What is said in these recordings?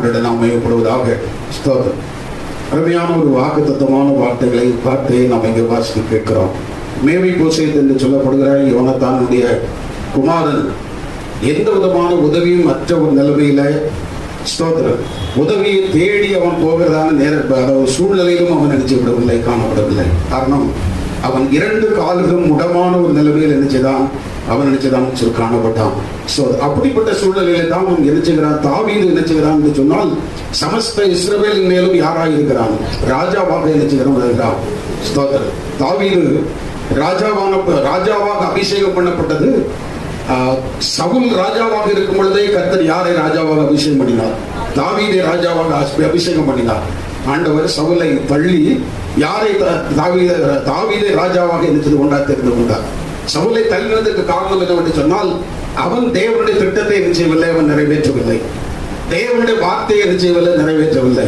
ஆண்டோட நாம் மையப்படுவதாக. ஸ்தோத்திரம். அருமையான ஒரு வாக்குத்தத்தமான வார்த்தையை நாம் இங்கே வாசித்து கேட்கிறோம். மேவிபோசேத் என்று சொல்லப்படுகிற யோனத்தானுடைய குமாரன் எந்த விதமான உதவியும் மற்ற ஒரு நிலைமையில, ஸ்தோத்திரம், உதவியை தேடி அவன் போகிறதான சூழ்நிலையிலும் அவன் நினைச்சு விடவில்லை, காணப்படவில்லை. காரணம், அவன் 2 கால்களும் முடமான ஒரு நிலைமையில் நினைச்சதான் காணப்பட்டான். அப்படிப்பட்ட சூழ்நிலையில தான் அவன் நினைச்சுகிறான். தாவீது நினைச்சுகிறான் என்று சொன்னால் சமஸ்த இஸ்ரவேலின் மேலும் யாராக இருக்கிறான்? ராஜாவாக நினைச்சுகிறான். ஸ்தோத்திரம். தாவீது ராஜாவாக அபிஷேகம் பண்ணப்பட்டது. சவுல் ராஜாவாக இருக்கும் பொழுதே கர்த்தர் யாரை ராஜாவாக அபிஷேகம் பண்ணினார்? தாவீதை ராஜாவாக அபிஷேகம் பண்ணினார். ஆண்டவர் சவுலை தள்ளி யாரை தாவீதை ராஜாவாக நினைத்து கொண்டார், தெரிந்து கொண்டார். சவுலை தள்ளினதுக்கு காரணம் என்னவென்று சொன்னால், அவன் தேவனுடைய திட்டத்தை நிச்சயவில்லை, அவன் நிறைவேற்றவில்லை. தேவனுடைய வார்த்தையை நிச்சயவில்லை, நிறைவேற்றவில்லை.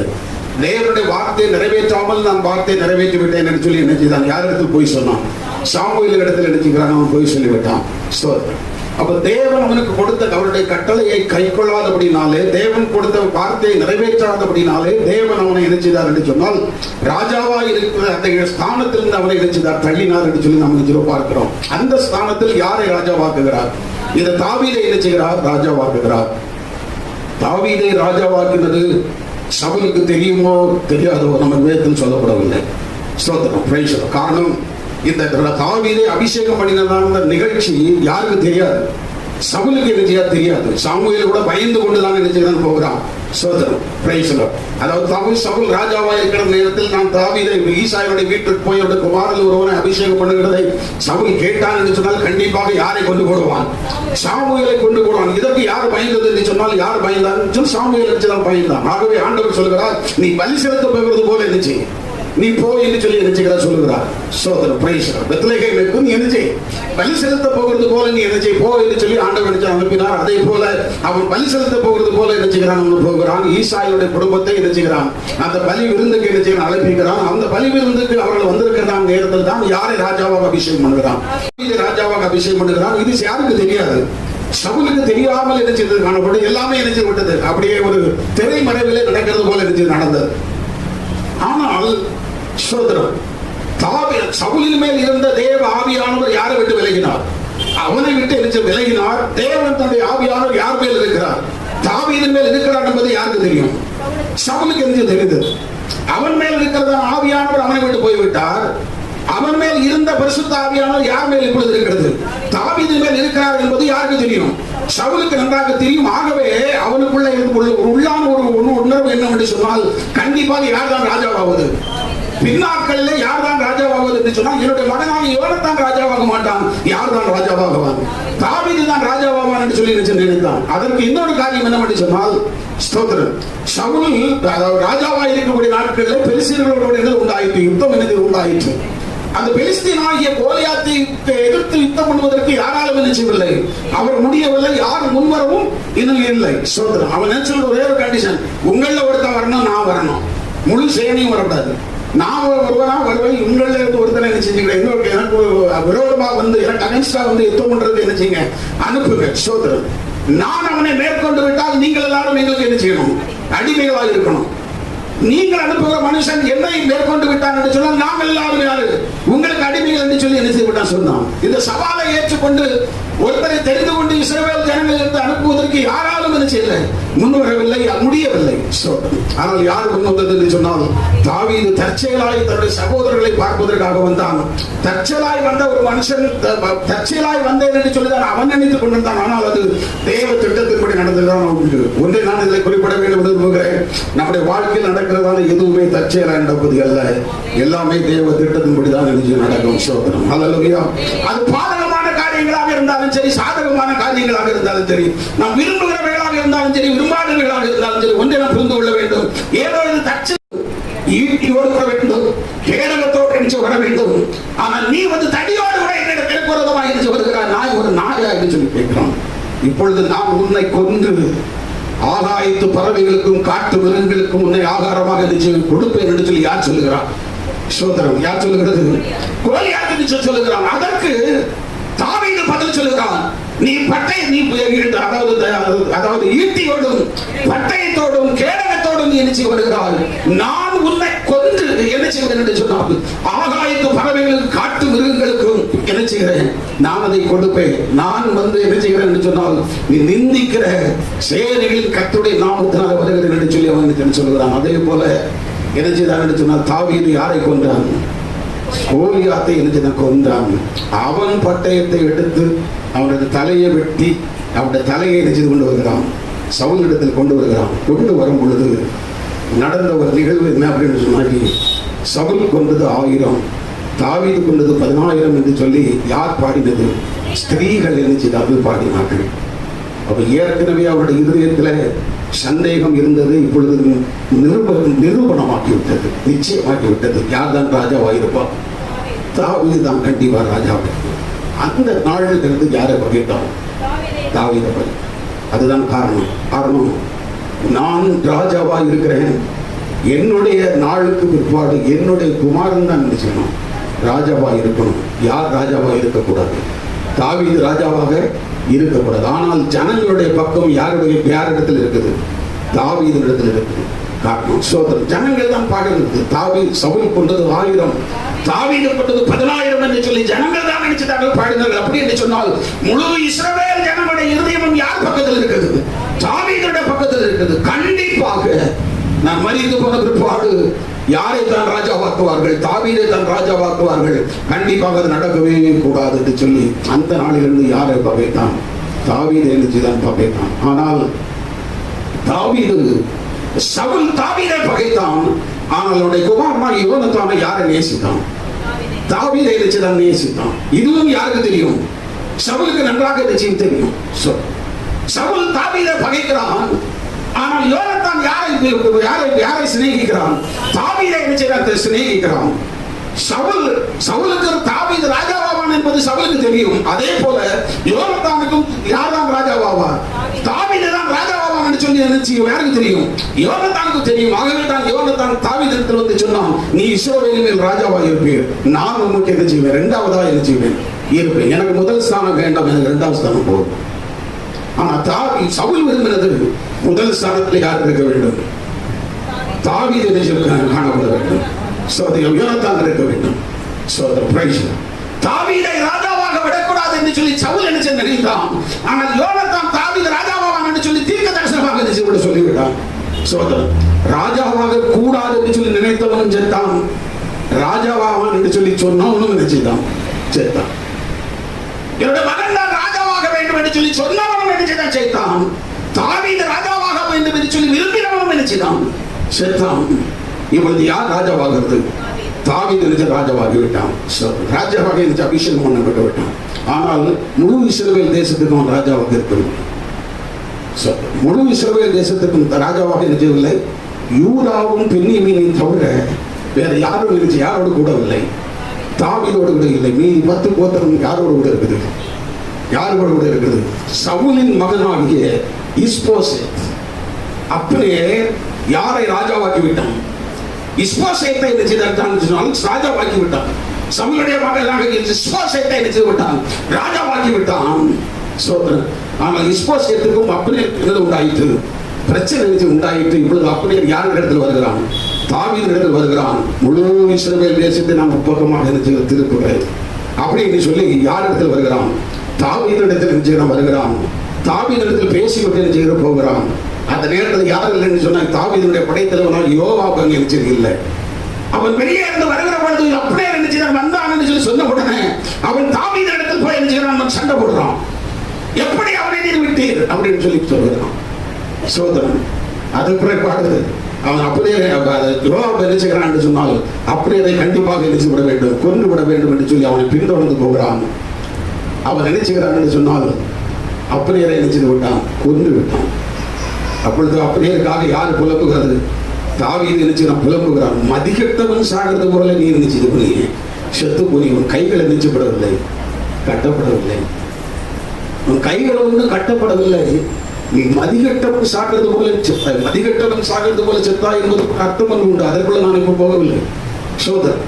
தேவனுடைய வார்த்தையை நிறைவேற்றாமல் நான் வார்த்தையை நிறைவேற்றி விட்டேன் என்று சொல்லி என்ன செய்தான்? யாரிடத்தில் போய் சொன்னான்? சாமுவேல் இடத்தில் நினைச்சுக்கிறான், அவன் போய் சொல்லிவிட்டான். அப்ப தேவன் அவனுக்கு கொடுத்த அவருடைய கட்டளையை கை கொள்ளாதபடினாலே, தேவன் கொடுத்த வார்த்தையை நிறைவேற்றாதபடினாலே தேவன் அவனை நினைச்சார் என்று சொன்னால், ராஜாவா இருக்கிற அந்த ஸ்தானத்திலிருந்து அவனை நினைச்சார், தள்ளினார் என்று சொல்லி நாம் பார்க்கிறோம். அந்த ஸ்தானத்தில் யாரை ராஜாவாக்குகிறார்? இந்த தாவீதை நினைச்சுகிறார், ராஜாவாக்குகிறார். தாவீதை ராஜாவாக்கினது சவுலுக்கு தெரியுமோ தெரியாதோ நமக்கு வேதத்தில் சொல்லப்படவில்லை. ஸ்தோத்திரம். காரணம், இந்த தாவீதை அபிஷேகம் பண்ணினதான நிகழ்ச்சி யாருக்கு தெரியாது? சவுலுக்கு என்ன தெரியாது. சாமுவேல் கூட பயந்து கொண்டுதான் நினைச்சுதான் போகிறான். அதாவது சவுல் ராஜாவா இருக்கிற நேரத்தில் நான் தாவீதை ஈசாயுடைய வீட்டுக்கு போய் அவருடைய குமாரன் ஒருவனை அபிஷேகம் பண்ணுகிறதை சவுல் கேட்டான் என்று சொன்னால் கண்டிப்பாக யாரை கொண்டு போடுவான்? சாமுவேலை கொண்டு போடுவான். இதற்கு யார் பயந்தது என்று சொன்னால், யார் பயந்தான்? சாமுவேல் நினைச்சுதான் பயந்தான். ஆகவே ஆண்டவர் சொல்கிறார், நீ பலி செலுத்த போகிறது போல நினைச்சு நீ போய் என்று சொல்லி நினைச்சுக்கிறா சொல்லுகிறார். சோதரம் பெத்லகேமுக்கு நீ என்ன செய்? பலி செலுத்த போகிறது போல நீ என்ன செய்? போ என்று சொல்லி ஆண்டவர் நினைச்சு அனுப்பினார். அதே போல அவன் பலி செலுத்த போகிறது போல நினைச்சுக்கிறான், போகிறான். ஈசாயுடைய குடும்பத்தை நினைச்சுக்கிறான், அந்த பலி விருந்துக்கு நினைச்சுக்கிறான், அழைப்பிக்கிறான். அந்த பலி விருந்துக்கு அவர்கள் வந்திருக்கிற நேரத்தில் தான் யாரை ராஜாவாக அபிஷேகம் பண்ணுகிறான்? ராஜாவாக அபிஷேகம் பண்ணுகிறான். இது யாருக்கு தெரியாது? சவுலுக்கு தெரியாமல் என்ன செய்தது காணப்படும். எல்லாமே என்ன செய்து விட்டது, அப்படியே ஒரு திரைமறைவிலே நடக்கிறது போல என்ன நடந்தது. ஆனால் சவுலின் மேல் இருந்த தேவ ஆவியானவர் யாரை விட்டு விலகினார்? அவனை விட்டு என்ன விலகினார்? தேவன் தன்னுடைய ஆவியானவர் யார் மேல் இருக்கிறார்? தாவீதின் மேல் இருக்கிறார் என்பது யாருக்கு தெரியும்? சவுலுக்கு என்ன தெரிந்தது? அவன் மேல் இருக்கிறதா ஆவியானவர் அவனை விட்டு போய்விட்டார். அவன் மேல் இருந்த பரிசுத்த ஆவியானவர் யார் மேல் இப்பொழுது இருக்கிறது? தாவீதின் மேல் இருக்கிறார் என்பது யாருக்கு தெரியும்? சவுலுக்கு நன்றாக தெரியும். ஆகவே அவனுக்குள்ள உள்ளான ஒரு உணர்வு என்னவென்று சொன்னால், கண்டிப்பாக யார் தான் ராஜாவாவது? பின்னாட்களில் யார் தான் ராஜாவாகுவது என்று சொன்னால், என்னுடைய மகனாக யோனத்தான் ராஜாவாக மாட்டான், யார் தான் ராஜாவாகுவான்? தாவீது தான் ராஜாவாவான் என்று சொல்லி நினைத்தான். அதற்கு இன்னொரு காரியம் என்னவென்று சொன்னால், ஸ்தோத்திரம், சவுல் ராஜாவாக இருக்கக்கூடிய நாட்களில் பெலிஸ்தீனர்களோடு உண்டாயிற்று, யுத்தம் என்னது உண்டாயிற்று. அந்த பெலிஸ்தீனாகிய கோலியாத்தை எதிர்த்து யுத்தம் பண்ணுவதற்கு யாராலும் நினைச்சவில்லை, அவர் முடியவில்லை, யார் முன்வரவும் இன்னும் இல்லை. ஸ்தோத்திரம். அவன் நினைச்ச ஒரே ஒரு கண்டிஷன், உங்கள ஒருத்தன் வரணும், நான் வரணும், முழு சேனையும் வரக்கூடாது. நான் ஒருவனா வருவேன், உங்கள ஒருத்தனை என்ன செஞ்சுக்கிறேன், எனக்கு விரோதமாக வந்து எனக்கு அகன்ஸ்டா வந்து யுத்தம் பண்றதுக்கு என்ன செய்யுங்க, அனுப்புங்க. ஸ்தோத்திரம். நான் அவனை மேற்கொண்டு விட்டால் நீங்கள் எல்லாரும் எங்களுக்கு என்ன செய்யணும்? அடிமைகளாக இருக்கணும். நீங்கள் அனுப்புகிற மனுஷன் என்னை மேற்கொண்டு விட்டான் என்று சொன்னால் நாங்கள் எல்லாரும் யாரு? உங்களுக்கு அடிமைகள் என்று சொல்லி என்ன செய்து விட்டான் சொன்னான். இந்த சவாலை ஏற்றுக்கொண்டு ஒருத்தரை தெரிந்து கொண்டு இஸ்ரவேல் ஜனங்கள் இருந்து அனுப்புவதற்கு யாராலும் என்ன செய்யலை, முன்வரவில்லை, முடியவில்லை. ஆனால் யார் முன் வந்தது என்று சொன்னால், தாவீது தற்செயலாய் தன்னுடைய சகோதரர்களை பார்ப்பதற்காக வந்தான். தற்செயலாய் வந்த ஒரு மனுஷன், தற்செயலாய் வந்தேன் என்று சொல்லிதான் அவன் நினைத்துக் கொண்டிருந்தான். ஆனால் அது தேவ திட்டத்தின்படி நடந்துதான். ஒன்றை நான் இதில் குறிப்பிட வேண்டும் என்று விரும்புகிறேன். நம்முடைய வாழ்க்கையில் நடக்கிறதான எதுவுமே தற்செயலாய் நடப்பது அல்ல, எல்லாமே தேவ திட்டத்தின்படி தான் நடக்கும். சோதனம். அல்லேலூயா. அது பாதகமான காரியங்களாக இருந்தாலும் சரி, சாதகமான காரியங்களாக இருந்தாலும் சரி, நாம் விரும்புகிறவர்களாக இருந்தாலும் சரி, விரும்பாதவர்களாக இருந்தாலும் சரி, ஒன்றை நாம் புரிந்து கொள்ள வேண்டும். ஏதோ இது ஈட்டியோடு வர வேண்டும், கேடகத்தோடு என்று வர வேண்டும். ஆனால் நீ வந்து தடியோடு கூட என்னிடத்தில் விரோதமாக என்று வருகிறார். நாய் ஒரு நாயா என்று சொல்லி கேட்கிறோம். இப்பொழுது நாம் உன்னை கொன்று ஆகாயத்து பறவைகளுக்கும் காட்டு மிருகங்களுக்கும் உன்னை ஆகாரமாக கொடுப்பேன் என்று சொல்லி யார் சொல்லுகிறார்? சோதரம். யார் சொல்லுகிறது? கோலியாத் என்று சொல்லுகிறான். அதற்கு தாவீது பதில் சொல்லுகிறான், நீ அதாவது ஈட்டியோடும் பட்டயத்தோடும் கேடகத்தோடும் நீ என்ன வருகிறாய், நான் உன்னை கொன்று என்ன செய்கிறேன் என்று சொன்னால் ஆகாயத்து பறவைகளுக்கு காட்டு மிருகங்களுக்கும் என்ன செய்கிறேன், நான் அதை கொடுப்பேன். நான் வந்து என்ன செய்கிறேன் என்று சொன்னால் நீ நிந்திக்கிற சேனைகளின் கர்த்தருடைய நாமத்தினால் வருகிறேன் என்று சொல்லி அவன் சொல்கிறான். அதே போல என்ன செய்தான் என்று சொன்னால் தாவீது யாரை கொன்றான், கோலியாத்தை என்ன செய்தான், கொன்றான். அவன் பட்டயத்தை எடுத்து அவனுடைய தலையை வெட்டி அவனுடைய தலையை என்ன செய்து கொண்டு வருகிறான், சவுலிடத்தில் கொண்டு வருகிறான். கொண்டு வரும் பொழுது நடந்த ஒரு நிகழ்வு என்ன அப்படின்னு சொன்னாக்கி, சவுல் கொண்டது 1000, தாவீது கொண்டது 10000 என்று சொல்லி யார் பாடினது, ஸ்திரீகள் என்ன செய்தார்கள், பாடினார்கள். அப்ப ஏற்கனவே அவருடைய இதயத்தில் சந்தேகம் இருந்தது, இப்பொழுது நிரூபணமாக்கிவிட்டது, நிச்சயமாக்கிவிட்டது. யார் தான் ராஜாவாயிருப்பார், தாவீது தான் கண்டிப்பா ராஜா. அந்த நாளில் இருந்து யாரை பகைத்தான், தாவீதை பகை. அதுதான் காரணம். நான் ராஜாவா இருக்கிறேன், என்னுடைய நாளுக்கு பிற்பாடு என்னுடைய குமாரன் தான் நினைச்சணும் ராஜாவா இருக்கணும். யார் ராஜாவா இருக்கக்கூடாது, தாவீது ராஜாவாக இருக்கக்கூடாது. ஆனால் ஜனங்களுடைய பக்கம் யாரிடத்தில் இருக்குது, தாவீது இடத்தில் இருக்குது. காரணம் சோதரம், ஜனங்கள் தான் பாடுகிறது. சவுல் கொண்டது 1000, தாவீது கொண்டது 10000 என்று சொல்லி ஜனங்கள் தான் நினைச்சுட்டார்கள், பாடினார்கள். அப்படி என்று சொன்னால் முழு இஸ்ரவேல் ஜனங்களுடைய இருதயமும் யார் பக்கத்தில் இருக்குது, தாவீதுடைய பக்கத்தில் இருக்குது. கண்டிப்பாக நான் மரித்து போன பிற்பாடு யாரை தான் ராஜாவாக்குவார்கள், தாவீதை தான் ராஜாவாக்குவார்கள். கண்டிப்பாக அது நடக்கவே கூடாது என்று சொல்லி அந்த நாளிலிருந்து யாரை பகைத்தான், தாவீதை எழுதிதான் பகைத்தான். ஆனால் சவுல் தாவீதை பகைத்தான். ஆனால் அவனுடைய குமாரனாகிய யோனத்தானை யாரை நேசித்தான், தாவீதை எழுதிதான் நேசித்தான். இதுவும் யாருக்கு தெரியும், சவுலுக்கு நன்றாக நிச்சயம் தெரியும். சவுல் தாவீதை பகைக்கிறான், ஆனால் யோனத்தான் யாரை சிநேகிக்கிறான், தாவீதை சிநேகிக்கிறான். சவுலுக்கு தாவீது ராஜாவாவான் என்பது சவுலுக்கு தெரியும். அதே போல யோனத்தானுக்கும் யார்தான் ராஜாவாவார், தாவீது தான் ராஜாவாவான் என்று சொல்லி யாருக்கு தெரியும், யோனத்தானுக்கு தெரியும். ஆகவே தான் யோனத்தான் தாவீதிடத்தில் வந்து சொன்னான், நீ இஸ்ரவேலின் மேல் ராஜாவா இருப்பீர், நான் உனக்கு என்ன செய்வேன், இரண்டாவதா என்ன செய்வேன், இருப்பேன். எனக்கு முதல் ஸ்தானம் வேண்டாம், எனக்கு இரண்டாவது ஸ்தானம் போதும். ஆனா சவுல் விரும்பினது முதல் ஸ்தானத்தில் யார் இருக்க வேண்டும், தாவீது காணப்பட வேண்டும், யோனத்தான் இருக்க வேண்டும். தாவீதை ராஜாவாக விடக்கூடாது என்று சொல்லி சவுல் என்ன செய்ய நினைத்தான். ஆனால் யோனத்தான் தாவீது ராஜாவான் என்று சொல்லி தீர்க்க தரிசனமாக சொல்லிவிட்டான். ராஜாவாக கூடாது என்று சொல்லி நினைத்தவனும் செத்தான், ராஜாவான் என்று சொல்லி சொன்னவனும் என்ன செய்தான், செத்தான். என்னுடைய மகன் தான் ராஜாவாக வேண்டும் என்று சொல்லி சொன்னவனும் என்ன செய்தான், செத்தான். தாவீது ராஜாவாக வேண்டும் என்று சொல்லி விரும்பினவனும் என்ன செய்தான், செத்தான். இப்பொழுது யார் ராஜாவாகிறது, தாவீது ராஜாவாகி விட்டான், ராஜாவாக அபிஷேகம் பண்ணப்பட்டு விட்டான். ஆனால் முழு இஸ்ரவேல் தேசத்துக்கு அவன் ராஜாவாக இருக்கவில்லை. முழு இஸ்ரவேல் தேசத்துக்கும் ராஜாவாக இருக்கவில்லை. யூதாவும் பென்யமீனையும் தவிர வேற யாரும் யாரோடு கூடவில்லை, தாவீதோடு கூட இல்லை. மீதி 10 கோத்திரம் யாரோடு கூட இருக்குது, யார் கூட இருக்குது, சவுலின் மகனாகிய இஸ்போசேத். அப்படியே யாரை ராஜாவாக்கி விட்டான், இஸ்போசேத்தை என்ன செய்தான், ராஜாவாக்கி விட்டான். சவுலுடைய மகனாக இஸ்போசேத்தை என்ன செய்து விட்டான், ராஜாவாக்கி விட்டான். ஆனால் இஸ்போசேத்துக்கும் அப்படியே உண்டாயிற்று, பிரச்சனை உண்டாயிற்று. இப்பொழுது அப்படியே யார் இடத்தில் வருகிறான், தாவீது இடத்தில் வருகிறான். முழு இஸ்ரவேல் தேசத்தை நாம் பக்கமாக திருப்புகிறேன் அப்படின்னு சொல்லி யார் இடத்தில் வருகிறான், தாவீது இடத்தில் வருகிறான். தாவீது இடத்தில் பேசிவிட்டு என்ன செய்ய போகிறான். அந்த நேரத்தில் யார் இல்லைன்னு சொன்னால் தாவீதுடைய படைத்தலைவனால் யோவாப் அங்கே இல்லை. அவன் வெளியே இருந்து வருகிற பொழுது அப்படியே நினைச்சுதான் வந்தான் என்று சொல்லி சொன்ன உடனே அவன் தாவீது இடத்தில் போய் நினைச்சுக்கிறான், சண்டை போடுறான். எப்படி அவனை நீர் விட்டீர் அப்படின்னு சொல்லி சொல்கிறான். சோதரன் அது பிற்பாடு அவன் அப்படியே யோவாப் நினைச்சுக்கிறான் என்று சொன்னால் அப்படியே அதை கண்டிப்பாக நினைச்சு விட வேண்டும், கொன்று விட வேண்டும் என்று சொல்லி அவனை பின்தொடர்ந்து போகிறான். அவன் நினைச்சுக்கிறான் என்று சொன்னால் அப்படியே நினைச்சு விட்டான், கொன்று விட்டான். அப்பொழுது அப்படியேக்காக யார் புலம்புகிறது, தாவீது நினைச்சு புலம்புகிறான். மதிக்கட்டவன் சாகிறது போல நீ நினைச்சது புரிய செத்து போய் உன் கைகள் நினைச்சப்படவில்லை, கட்டப்படவில்லை, உன் கைகள் ஒன்றும் கட்டப்படவில்லை. நீ மதிக்கட்டவன் சாகிறது போல செத்தாய், மதிக்கட்டவன் சாகிறது போல செத்தாய் என்பது அர்த்தம் ஒன்று உண்டு. அதற்குள்ள நான் இப்ப போகவில்லை. சோதர்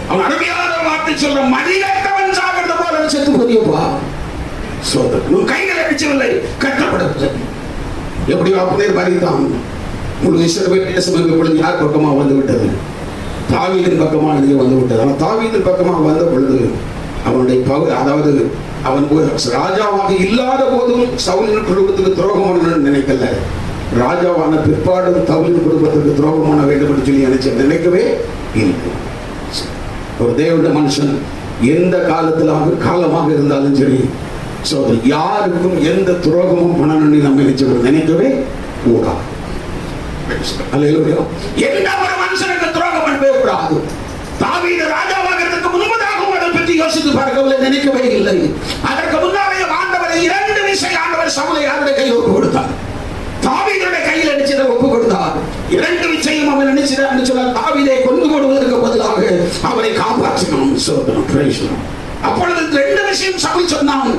அவன் அருமையான வார்த்தை சொல்ற, மதிக்கட்டவன் சாகிறது போல செத்து போதியப்பா. சோதரன் உன் கைகளை அடிச்சவில்லை, கட்டப்படவில்லை. எப்படியோ அப்படியே மறித்தான். முழு இஸ்ரவேல் தேசம் இப்பொழுது யார் பக்கமா வந்து விட்டது? தாவீதின் பக்கமா இங்கே வந்து விட்டது. ஆனால் தாவீதின் பக்கமா வந்த பொழுது அவனுடைய அதாவது அவன் ராஜாவாக இல்லாத போதும் சவுலின் குடும்பத்துக்கு துரோகமான நினைக்கல. ராஜாவான பிற்பாடும் சவுலின் குடும்பத்துக்கு துரோகமான வேண்டும் என்று சொல்லி நினைக்கவே இல்லை. ஒரு தேவனுடைய மனுஷன் எந்த காலமாக இருந்தாலும் சரி, யாருக்கும் எந்த துரோகமும் பண்ணணும்னு நம்ம நினைக்கவே கூடாது. எந்த ஒரு மனுஷனுக்கு துரோகம் பண்ணவே கூடாது. தாவீது ராஜாவாகிறதுக்கு முன்பதாகவும் அதை பற்றி யோசித்து பார்க்கவில்லை, நினைக்கவே இல்லை. அதற்கு முன்னாலே ஆண்டவரை 2 விஷயம் ஆண்டவர் சவுலை யாருடைய கையில் ஒப்பு கொடுத்தார்? தாவீதுடைய கையில் அடிச்சதை ஒப்பு கொடுத்தார். 2 விஷயம் அவன் நினைச்சார் சொல்ல, தாவீதை கொண்டு போடுவதற்கு பதிலாக அவரை காப்பாற்றினோம். அப்பொழுது 2 விஷயம் சவுல் சொன்னான்.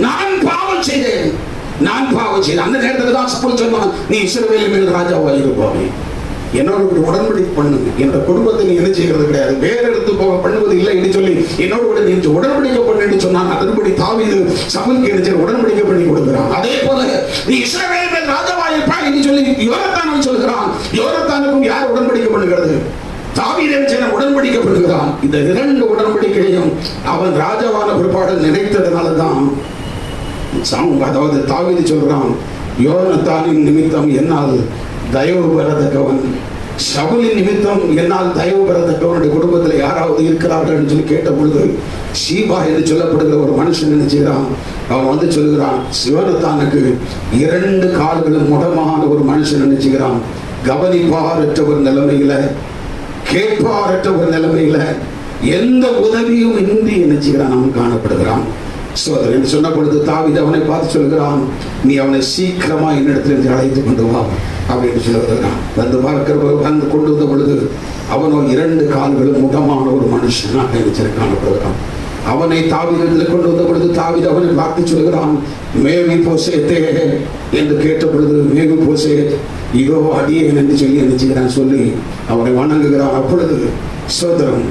நான் பாவம் செய்தேன். அந்த நேரத்தில் தான் சவுல் சொன்னான், நீ இஸ்ரவேலின் மேல் ராஜாவாக இருப்பாய், என்னோட உடன்படிக்கை பண்ணு. என்ற குடும்பத்தை நீ என்ன செய்கிறது கிடையாது, வேற எடுத்து போக பண்ணுவது இல்லை என்று சொல்லி என்னோட நீ உடன்படிக்கை பண்ணு சொன்னான். அதன்படி தாவீது சவுலுக்கு என்ன உடன்படிக்கை பண்ணி கொடுக்கிறான். அதே போல நீ இஸ்ரவேலின் மேல் ராஜாவாக இருப்பாய் என்று சொல்லி யோனத்தான் சொல்கிறான். யோனத்தானுக்கும் யார் உடன்படிக்கை பண்ணுகிறது? தாவீது உடன்படிக்கை பண்ணுகிறான். இந்த 2 உடன்படிக்கையும் அவன் ராஜாவான பிற்பாடு நினைத்ததுனால தான் அதாவது தாவீது சொல்றான், யோனத்தானின் நிமித்தம் என்னால் தயவு பெறத்தக்கவன், சவுலின் நிமித்தம் என்னால் தயவு பெறத்தக்கவனுடைய குடும்பத்தில் யாராவது இருக்கிறார்கள் என்று சொல்லி கேட்ட பொழுது ஷீபா என்று சொல்லப்படுகிற ஒரு மனுஷன் நினைச்சுக்கிறான். அவன் வந்து சொல்லுகிறான், யோனத்தானுக்கு 2 கால்களும் முடமான ஒரு மனுஷன் நினைச்சுக்கிறான். கவனிப்பாரற்ற ஒரு நிலைமையில, கேட்பாரற்ற ஒரு நிலைமையில, எந்த உதவியும் இன்றி நினைச்சுக்கிறான் அவன் காணப்படுகிறான். என்று சொன்ன பொழுது தாவீது அவனை பார்த்து சொல்கிறான், நீ அவனை சீக்கிரமா என்னிடத்தில் அழைத்து கொண்டு வா அப்படின்னு சொல்லுகிறான். வந்து வந்து கொண்டு வந்த பொழுது அவனோ 2 கால்களும் முடமான ஒரு மனுஷனாக காணப்படுகிறான். அவனை தாவீதிடத்தில் கொண்டு வந்த பொழுது தாவீது அவனை பார்த்து சொல்கிறான், மேவிபோசேத்தே என்று கேட்ட பொழுது மேவிபோசேத் இதோ அடியேன் என்று சொல்லி நினைச்சுக்கிறான். சொல்லி அவனை வணங்குகிறான். அப்பொழுது சோதரம்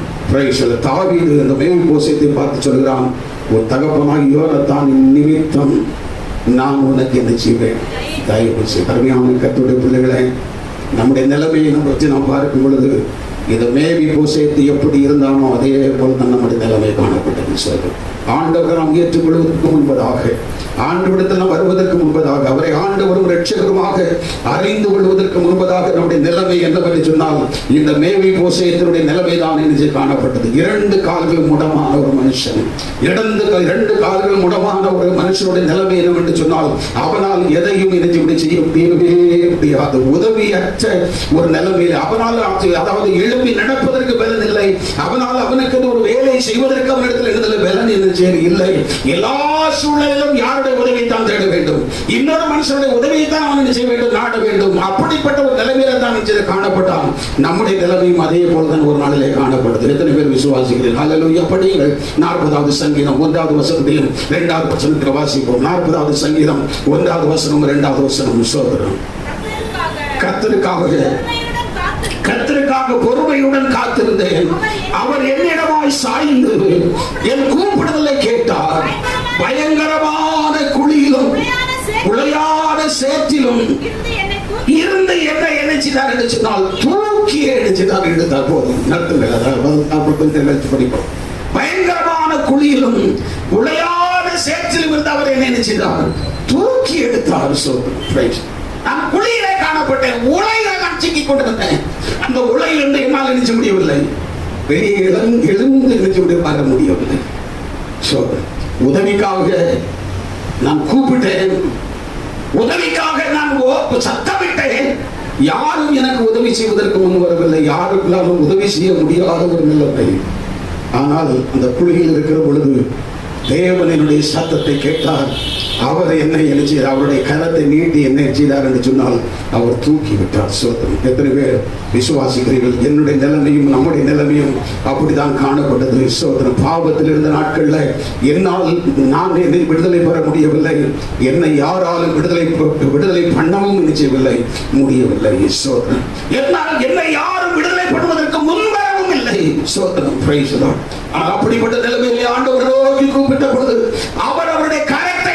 தாவீது அந்த மேவிபோசேத்தை பார்த்து சொல்கிறான், ஒரு தகப்பனாக யோனத்தான் நிமித்தம் நான் உனக்கு என்ன செய்வேன், தயவு செய்ய. அருமையான கர்த்தருடைய பிள்ளைகளை, நம்முடைய நிலைமையை பற்றி நாம் பார்க்கும் பொழுது இந்த மேவிபோசேத் எப்படி இருந்தாலும் அதே போல் தான் நம்முடைய நிலைமை காணப்பட்டது. சொல்றோம், ஆண்டவரை நாம் ஏற்றுக்கொள்வதற்கு முன்பதாக, ஆண்டவரிடத்தில் நாம் வருவதற்கு முன்பதாக, அவரை ஆண்டவரும் இரட்சகருமாக அறிந்து கொள்வதற்கு முன்பதாக நம்முடைய நிலைமை என்னவென்று சொன்னால் இந்த மேவிபோசேத்தினுடைய நிலைமை தான் என்று காணப்பட்டது. 2 கால்கள் முடமான ஒரு மனுஷன், 2 கால்கள் முடமான ஒரு மனுஷனுடைய நிலைமை என்னவென்று சொன்னால் அவனால் எதையும் செய்ய முடியாது, உதவியற்ற ஒரு நிலைமையில் அவனால், அதாவது எழுப்பி நடப்பதற்கு பலன் இல்லை, அவனால் அவனுக்கு ஒரு வேலை செய்வதற்கு அவனிடத்தில் பலன் இல்லை. எல்லா சூழலிலும் யாருடைய உதவியைத்தான் தேட வேண்டும், இன்னொரு மனுஷனுடைய உதவியைத்தான் அவன் செய்ய வேண்டும், நாட வேண்டும். அப்படிப்பட்ட ஒரு நிலைமையில தான் காணப்பட்டான். நம்முடைய நிலைமையும் அதே போலதான் ஒரு நாளிலே காணப்படுது. எத்தனை பேர் விசுவாசிக்கிறீர்கள்? அல்லேலூயா. படியுங்கள். 40வது சங்கீதம் 1வது வசனத்தையும் 2வது வசனத்தில் வாசிப்போம். 40வது சங்கீதம் 1வது வசனம் 2வது வசனம். சோதரம், கர்த்தருக்காக பொறுமையுடன் காத்திருந்தேன். அவர் என்னிடமாய் சாய்ந்து என் கூப்பிடுதலை கேட்டார். பயங்கரமான குழியிலும் உளையான சேற்றிலும் இருந்து என்ன நினைச்சிட்டார் என்று சொன்னால் தூக்கி எடுத்துதான் எடுத்தார். போதும், நடத்துங்கள். படிப்போம். பயங்கரமான குழியிலும் உளையான சேற்றிலும் இருந்து அவர் என்ன நினைச்சிட்டார், தூக்கி எடுத்தார். நான் குழியிலே காணப்பட்டேன், உலையில நான் சிக்கிக் கொண்டிருந்தேன். அந்த உலையிலிருந்து என்னால் நினைச்ச முடியவில்லை, வெளியே எழுந்து நினைச்சு வர முடியவில்லை. உதவிக்காக நான் கூப்பிட்டேன், உதவிக்காக நான் சத்தமிட்டேன். யாரும் எனக்கு உதவி செய்வதற்கு முன் வரவில்லை, யாருக்குள்ளாலும் உதவி செய்ய முடியாத ஒரு நிலைமை. ஆனால் அந்த குழியில் இருக்கிற பொழுது தேவனுடைய சத்தத்தை கேட்டார். அவர் என்ன செய்தார், அவருடைய கரத்தை நீட்டி என்ன செய்தார் என்று சொன்னால் அவர் தூக்கி விட்டார். சோதனை, எத்தனை பேர் விசுவாசிக்கிறீர்கள்? என்னுடைய நிலைமையும் நம்முடைய நிலைமையும் அப்படிதான் காணப்பட்டது. சோதனை, பாவத்தில் இருந்த நாட்கள்ல என்னால் நான் என்னை விடுதலை பெற முடியவில்லை, என்னை யாராலும் விடுதலை பண்ணவும் நிச்சயவில்லை, முடியவில்லை. சோதனை, என்னால் என்னை யாரும் விடுதலை பண்ணுவதற்கு முன்வரவும் இல்லை. இல்லை. சோதனம் praise the Lord. அப்படிப்பட்ட நிலைமையிலே ஆண்டவர் நோக்கி கூப்பிட்ட பொழுது அவர் அவருடைய கரத்தை